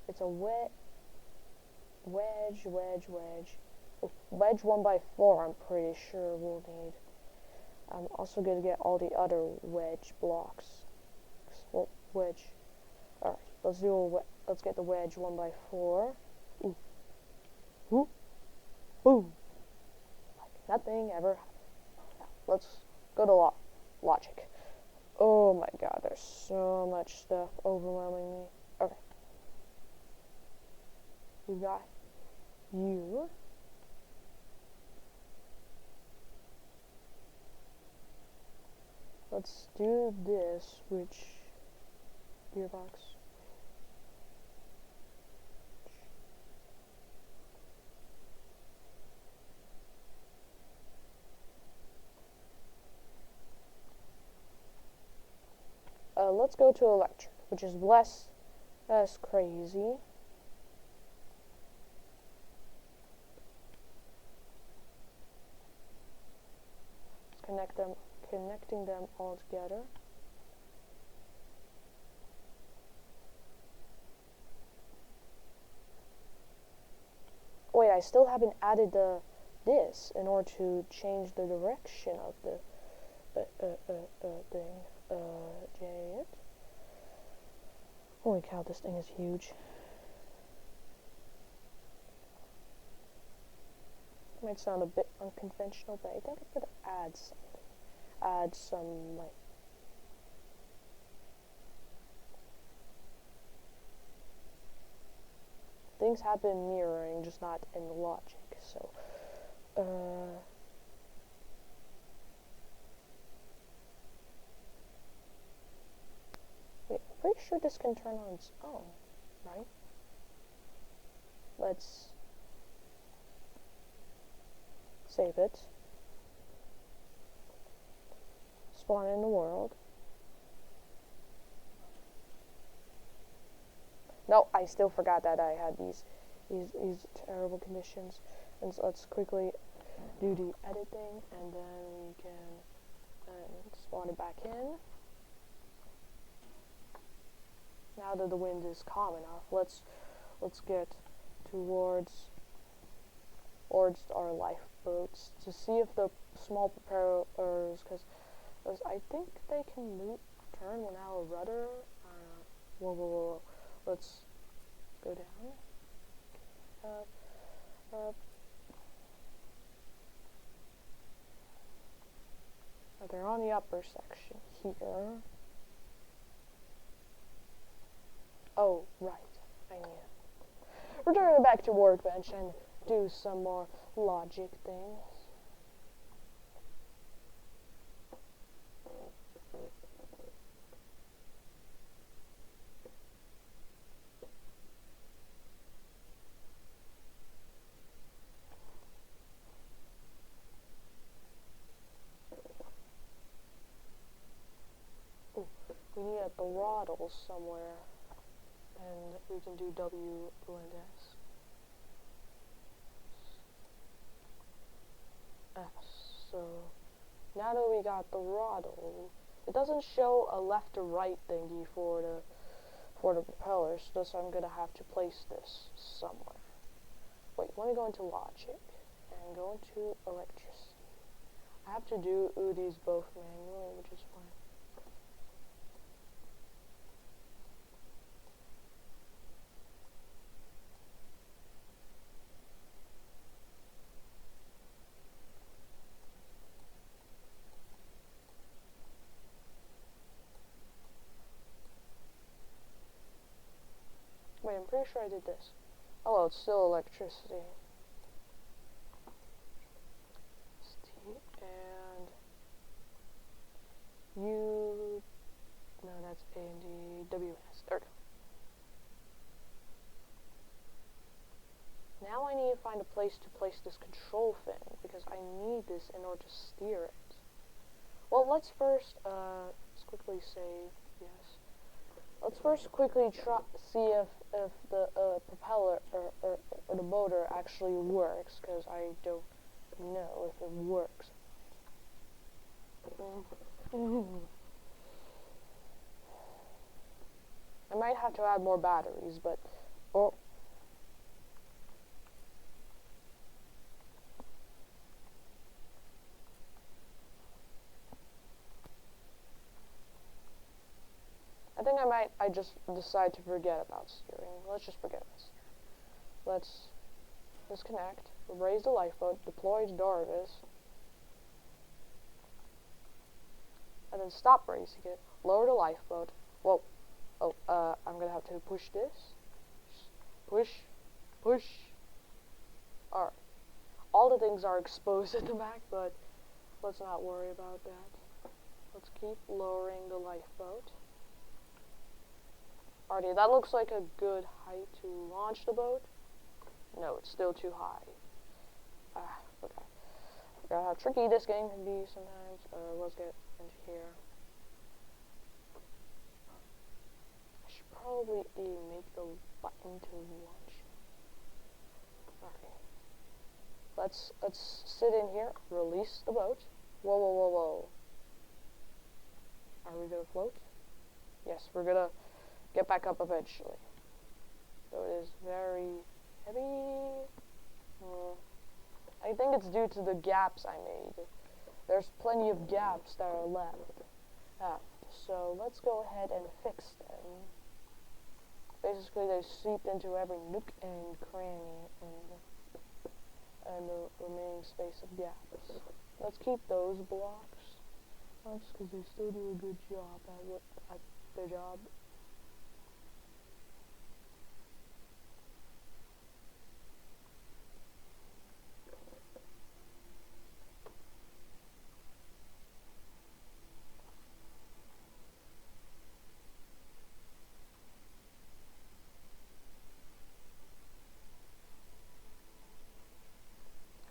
It's a wedge 1x4. I'm pretty sure we'll need. I'm also going to get all the other wedge blocks. Well, wedge. Alright, let's get the wedge 1x4. Ooh. Ooh. Boom. Like nothing ever happened. Now, let's go to logic. Oh my god, there's so much stuff overwhelming me. Okay. We got you. Let's do this, which gearbox? Let's go to electric, which is less crazy. Let's connecting them all together. Wait, I still haven't added this in order to change the direction of the thing. J. Holy cow, this thing is huge. Might sound a bit unconventional, but I think I'm gonna add something. Add some, like, things have been mirroring, just not in the logic, so, wait, I'm pretty sure this can turn on its own, right? Let's save it. Spawn in the world. No, I still forgot that I had these terrible conditions. And so let's quickly do the editing, and then we can spawn it back in. Now that the wind is calm enough, let's get towards our lifeboats to see if the small propellers, because I think they can turn without a rudder. Whoa. Let's go down. Up. They're on the upper section here. Oh, right. I need it. Return back to workbench and do some more logic things. We need a throttle somewhere, and we can do W blend S. So now that we got the throttle, it doesn't show a left or right thingy for the propellers, so I'm gonna have to place this somewhere. Wait, let me go into logic and go into electricity. I have to do these both manually, which is fine. Wait, I'm pretty sure I did this. Oh well, it's still electricity. And U, no, that's A and D, WS, there we go. Now I need to find a place to place this control fin, because I need this in order to steer it. Well, let's first, let's quickly save, yes. Let's first quickly see if the propeller or the motor actually works, because I don't know if it works. I might have to add more batteries, but I think I just decide to forget about steering. Let's just forget about steering. Let's disconnect, raise the lifeboat, deploy Darvis, and then stop raising it, lower the lifeboat. Whoa. Oh, I'm gonna have to push this. Push. Alright. All the things are exposed at the back, but let's not worry about that. Let's keep lowering the lifeboat. Alrighty, that looks like a good height to launch the boat. No, it's still too high. Okay. I forgot how tricky this game can be sometimes. Let's get into here. I should probably make the button to launch. Alright. Let's sit in here, release the boat. Whoa. Are we gonna float? Yes, we're gonna get back up eventually. So it is very heavy. I think it's due to the gaps I made. There's plenty of gaps that are left. So let's go ahead and fix them. Basically, they seeped into every nook and cranny and the remaining space of gaps. Let's keep those blocks, just because they still do a good job at their job.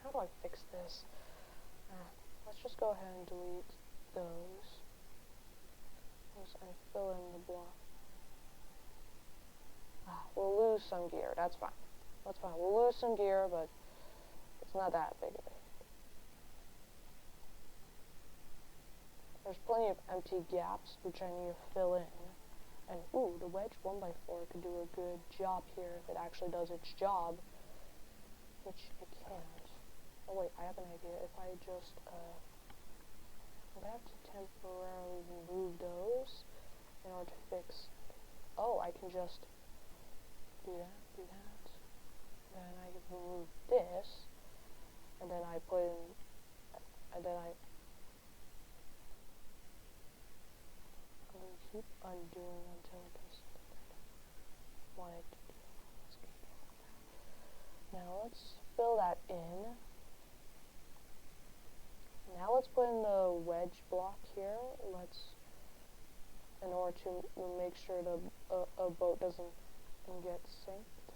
How do I fix this? Let's just go ahead and delete those. And fill in the block. We'll lose some gear. That's fine. That's fine. We'll lose some gear, but it's not that big of a. There's plenty of empty gaps which I need to fill in. And ooh, the wedge 1x4 could do a good job here if it actually does its job, which it can't. Oh wait, I have an idea. If I just I'm gonna have to temporarily remove those in order to fix. Oh, I can just do that, then I can remove this, and then I put in, and then I'm gonna keep undoing until it does something that I want it to do. Let's keep doing that. Now let's fill that in. Now let's put in the wedge block here. In order to make sure a boat doesn't get synced.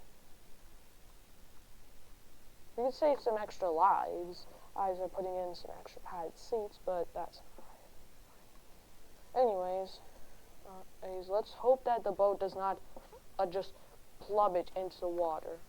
You can save some extra lives by putting in some extra padded seats, but that's fine. Anyways, let's hope that the boat does not just plummet into the water.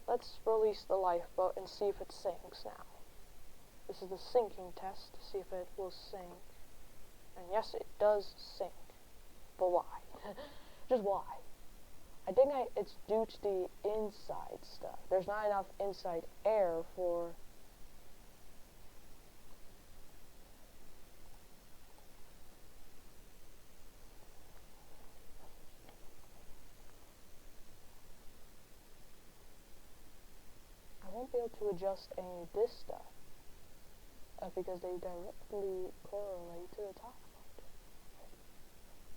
Let's release the lifeboat and see if it sinks now. This is the sinking test to see if it will sink. And yes, it does sink. But why? Just why? I think it's due to the inside stuff. There's not enough inside air for... I won't be able to adjust any of this stuff. Because they directly correlate to the top part.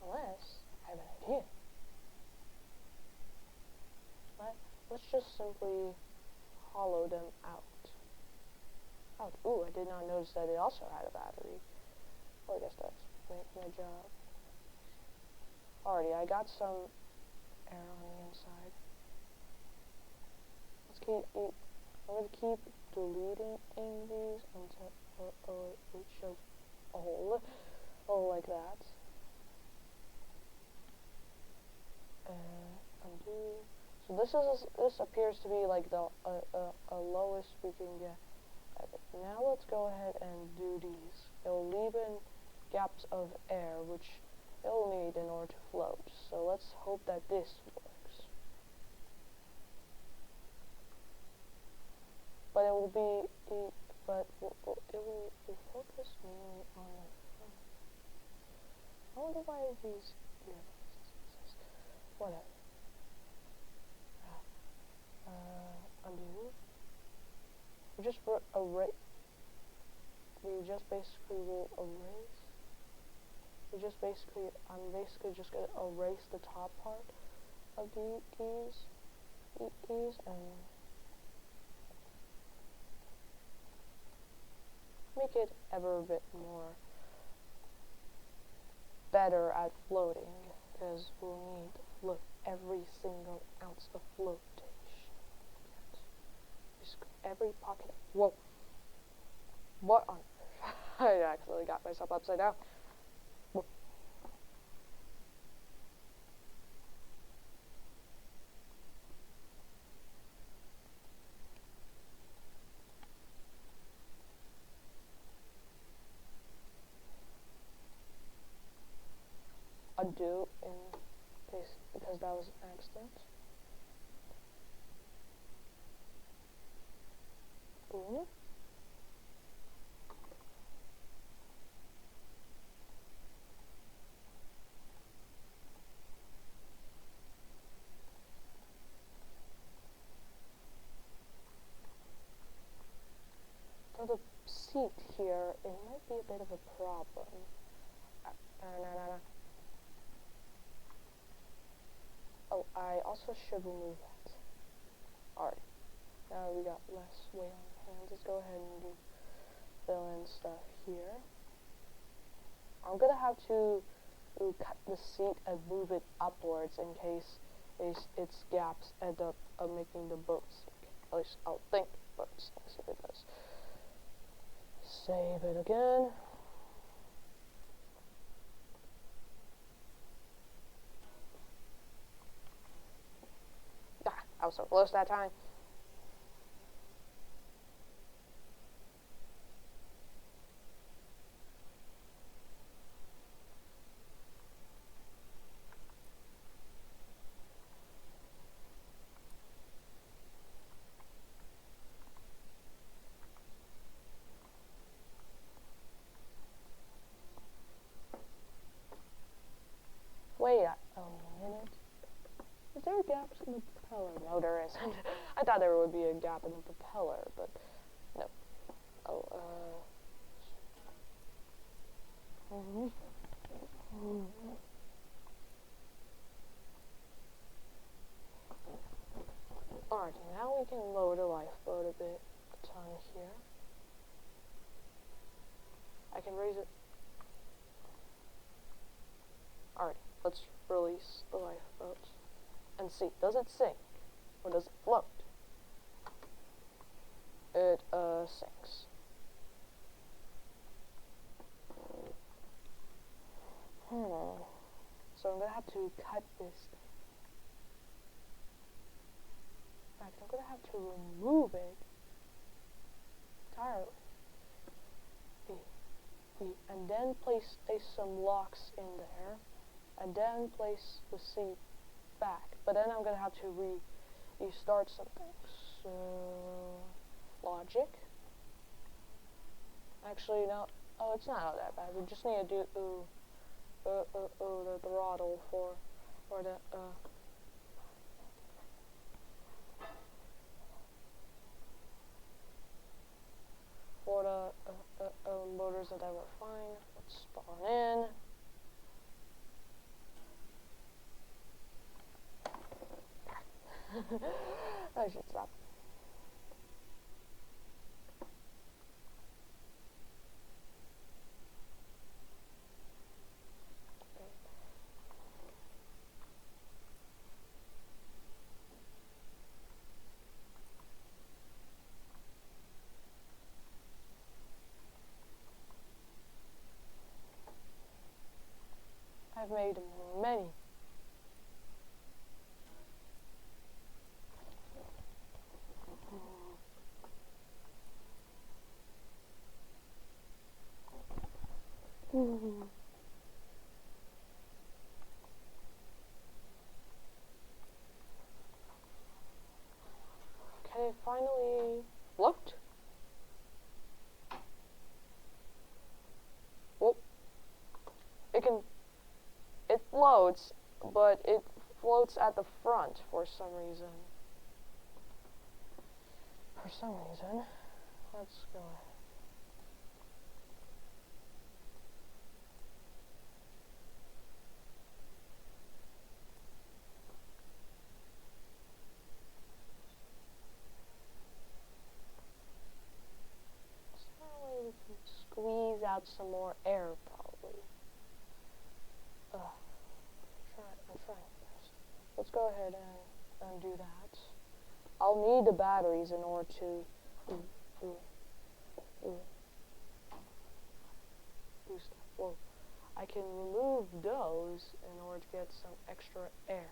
Unless I have an idea. Let's just simply hollow them out. Ooh, I did not notice that it also had a battery. Well, I guess that's making my job. Alrighty, I got some air on the inside. I'm going to keep deleting in these until it shows all like that. Undo. So this appears to be like the lowest we can get. Now let's go ahead and do these. It'll leave in gaps of air which it'll need in order to float. So let's hope that this works. But it will be, it will focus mainly on the front. I wonder why these, whatever. Undo. We just basically will erase. I'm basically just gonna erase the top part of these and make it ever a bit more better at floating, because we'll need to float every single ounce of flotation. Just every pocket. Whoa. What on earth? I actually got myself upside down. Whoa. Undo in case, because that was an accident. Boom. So the seat here, it might be a bit of a problem. Oh, I also should remove that. Alright, now we got less weight on our hands. Let's go ahead and fill in stuff here. I'm gonna have to cut the seat and move it upwards in case its gaps end up making the boat sink. At least I'll think, but let's see if it does. Save it again. Ah, I was so close that time. Wait a minute. Is there a gap in the propeller? No, there isn't. I thought there would be a gap in the propeller, but no. Oh, Alright, now we can lower the lifeboat a bit. A ton here. I can raise it. Alright, let's release the lifeboat and see, does it sink or does it float? It sinks. So I'm gonna have to cut this thing. In fact, I'm gonna have to remove it entirely. And then place some locks in there, and then place the seat back. But then I'm gonna have to restart something. So logic. Actually, no. Oh, it's not all that bad. We just need to do the throttle for the motors that were fine. Let's spawn in. I should stop. I've made many. Can it finally float? Well, it floats, but it floats at the front for some reason. Let's go ahead. Is there a way we can out some more air, probably. I'm trying my best. Let's go ahead and do that. I'll need the batteries in order to boost that. Whoa. I can remove those in order to get some extra air.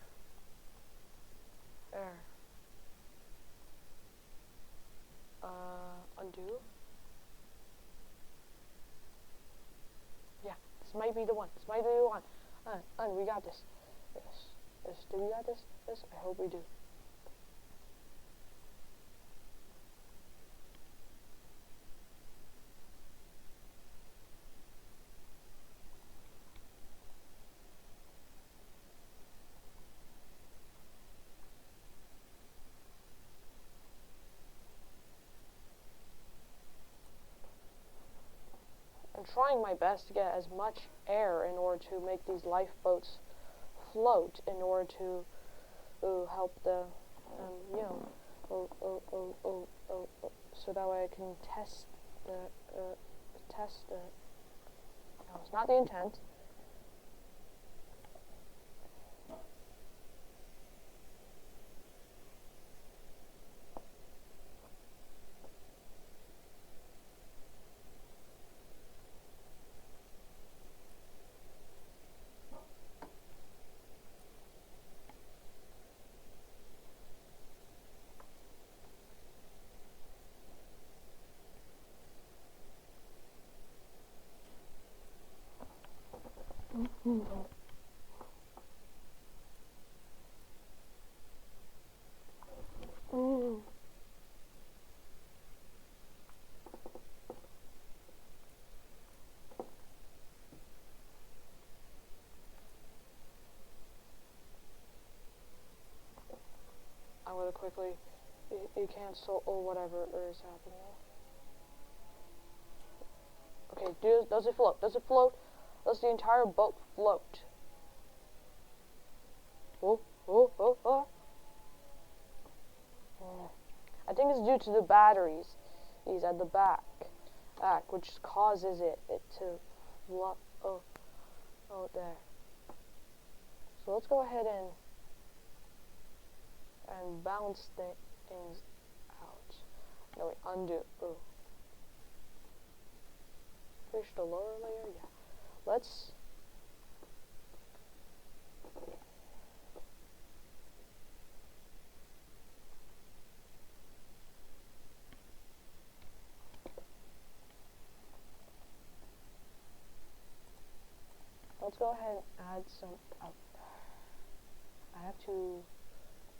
Undo. Yeah, this might be the one. We got this. Yes. Do we got this? Yes, I hope we do. I'm trying my best to get as much air in order to make these lifeboats float in order to help the so that way I can test the no, it's not the intent. I'm gonna quickly cancel or whatever is happening. Okay, does it float? Does it float? Does the entire boat float? Oh. I think it's due to the batteries. These at the back, which causes it to float. Oh, there. So let's go ahead and balance things out. No, wait, undo. Ooh. Fish the lower layer, yeah. Let's go ahead and add some out. I have to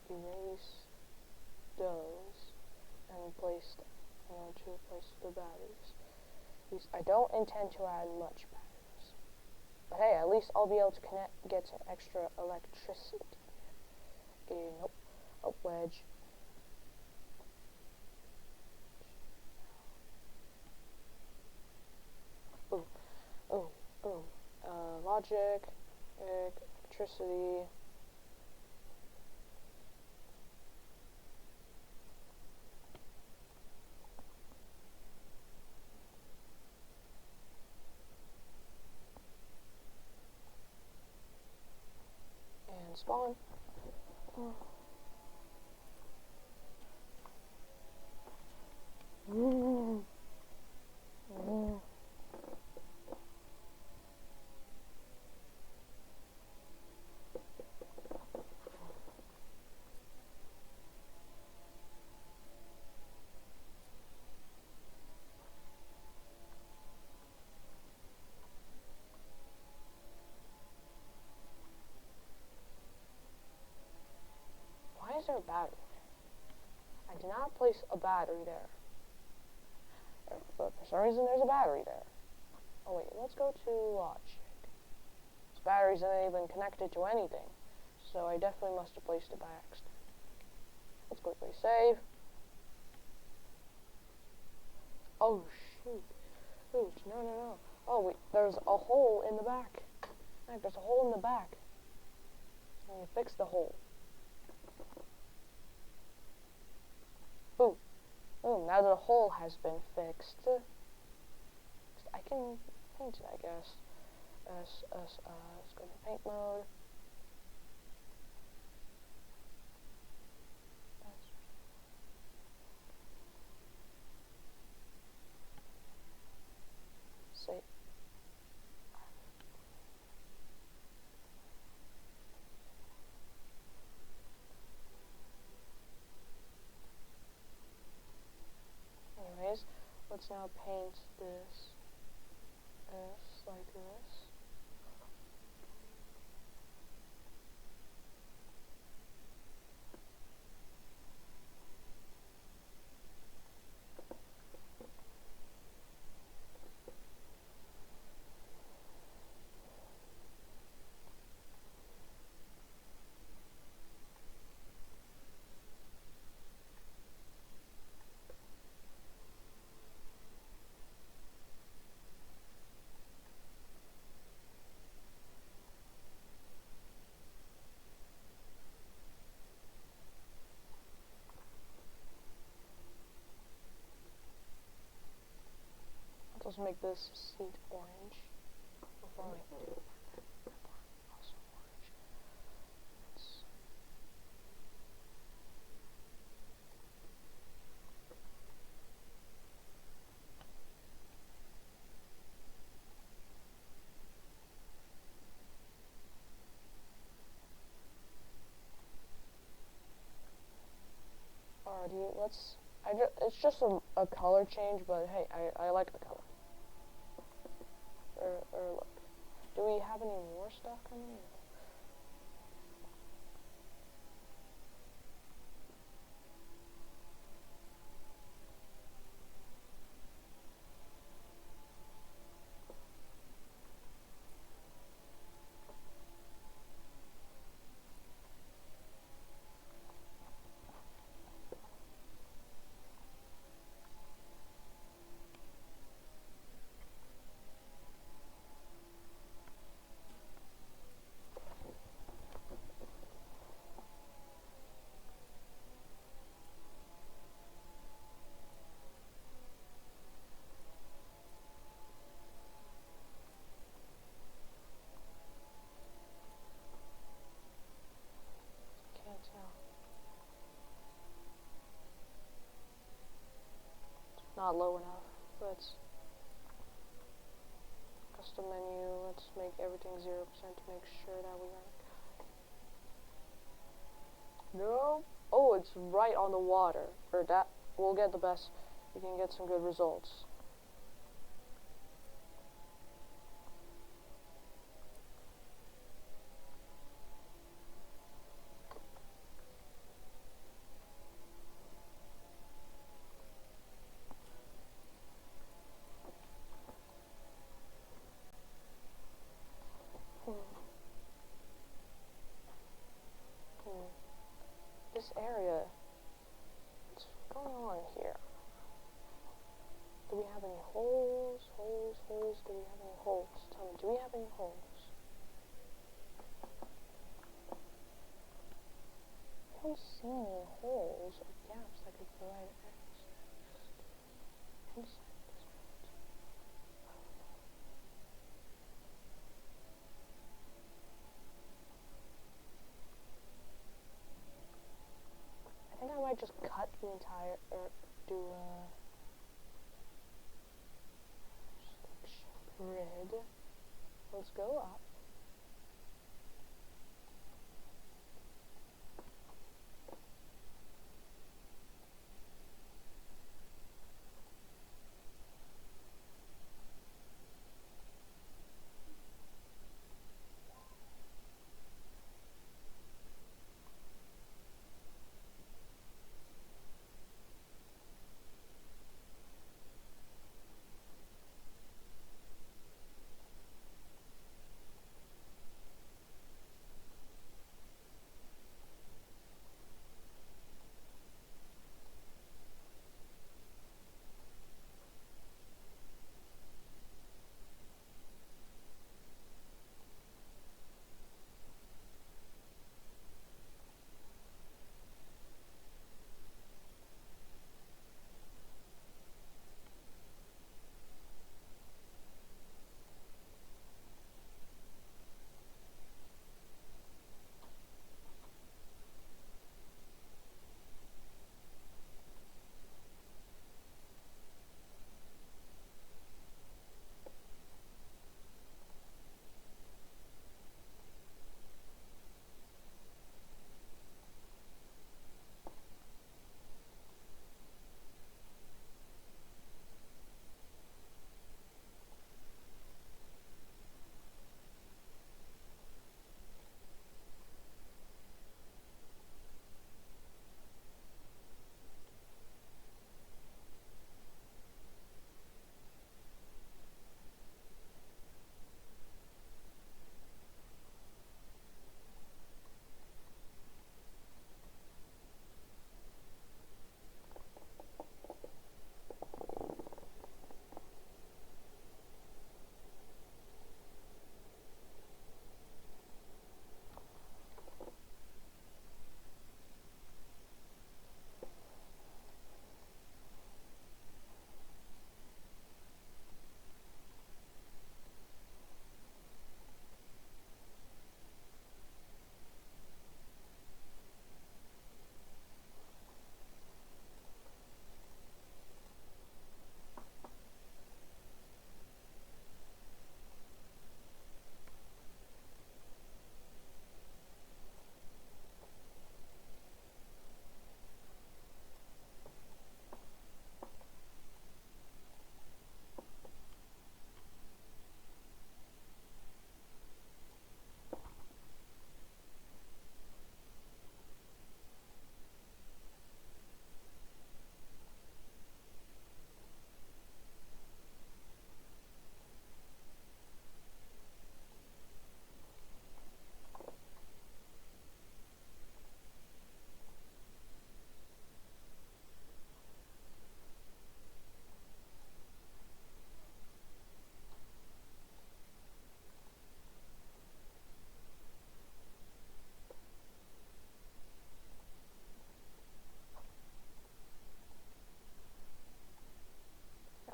erase those and replace them. I want to replace the batteries. I don't intend to add much batteries. But hey, at least I'll be able to get some extra electricity. Nope. Oh, wedge. Ooh. Logic, electricity. And spawn. Why is there a battery there? I did not place a battery there. But for some reason there's a battery there. Oh wait, let's go to logic. This battery's not even connected to anything. So I definitely must have placed it by accident. Let's quickly save. Oh shoot. No. Oh wait, there's a hole in the back. There's a hole in the back. I need to fix the hole. Boom. Now the hole has been fixed. I I can paint it, I guess. Let's go to paint mode. Save. Anyways, let's now paint this like this. Let's make this seat orange. Before I do also orange. Alrighty, it's just a color change, but hey, I like the color. Look. Do we have any more stuff coming in? Can't tell. It's not low enough. Let's custom menu. Let's make everything 0% to make sure that we are. No. Oh, it's right on the water. Or that we'll get the best. We can get some good results. This area, what's going on here? Do we have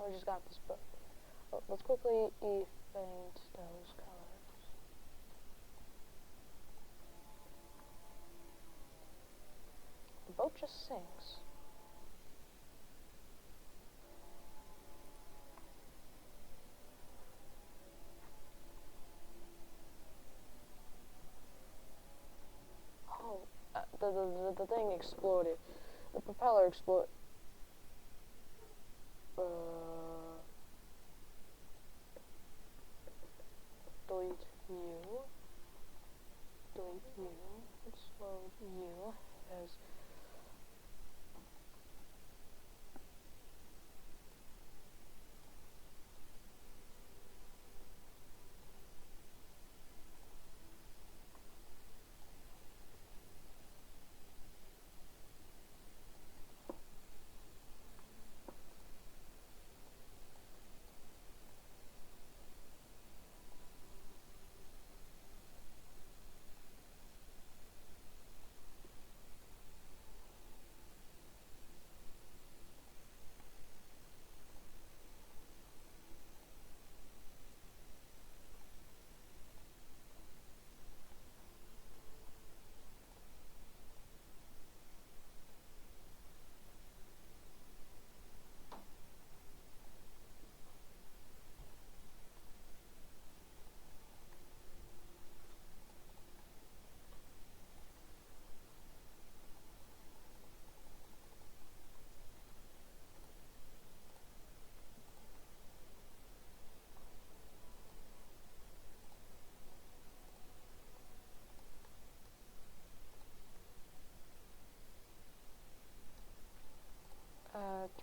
we just got this boat. Oh, let's quickly paint those colors. The boat just sinks. Oh, the thing exploded. The propeller exploded. Delete you. Delete you. Let's load you as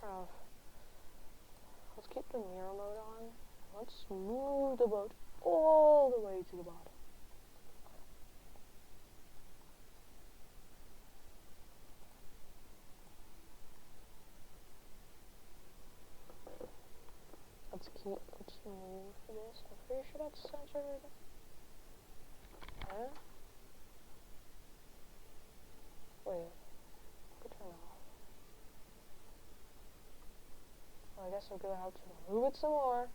turn off. Let's keep the mirror mode on. Let's move the boat all the way to the bottom. Let's move this. I'm pretty sure that's centered. Huh? Wait. Could turn off. Well, I guess I'm gonna have to move it some more.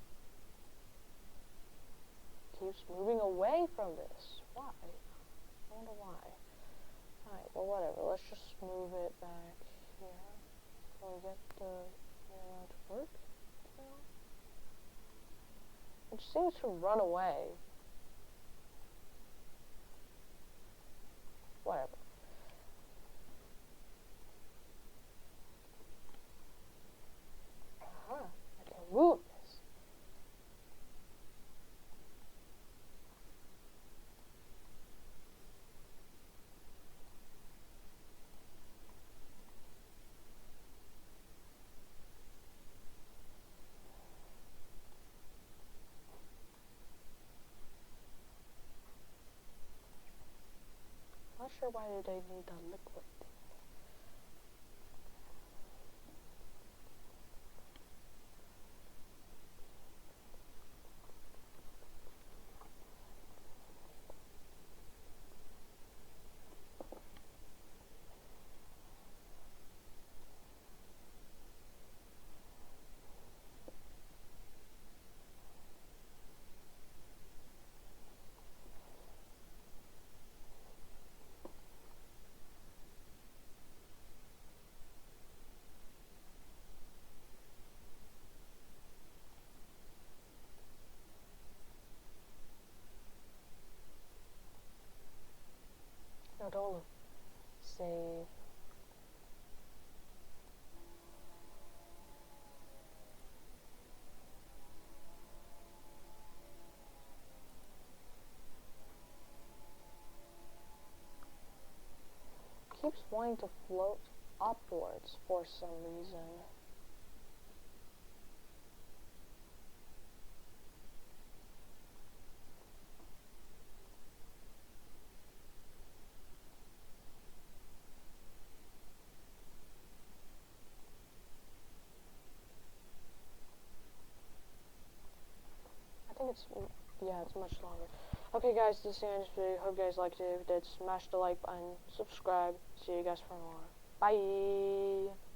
Keeps moving away from this. Why? I wonder why. Alright, well whatever. Let's just move it back here. Can we get the mirror to work? It seems to run away. Whatever. I can move this. Not sure why they need the liquid thing. No, don't look. Save. Keeps wanting to float upwards for some reason. I think it's, yeah, it's much longer. Okay guys, this is the end of this video. Hope you guys liked it. If you did, smash the like button, subscribe. See you guys for more. Bye!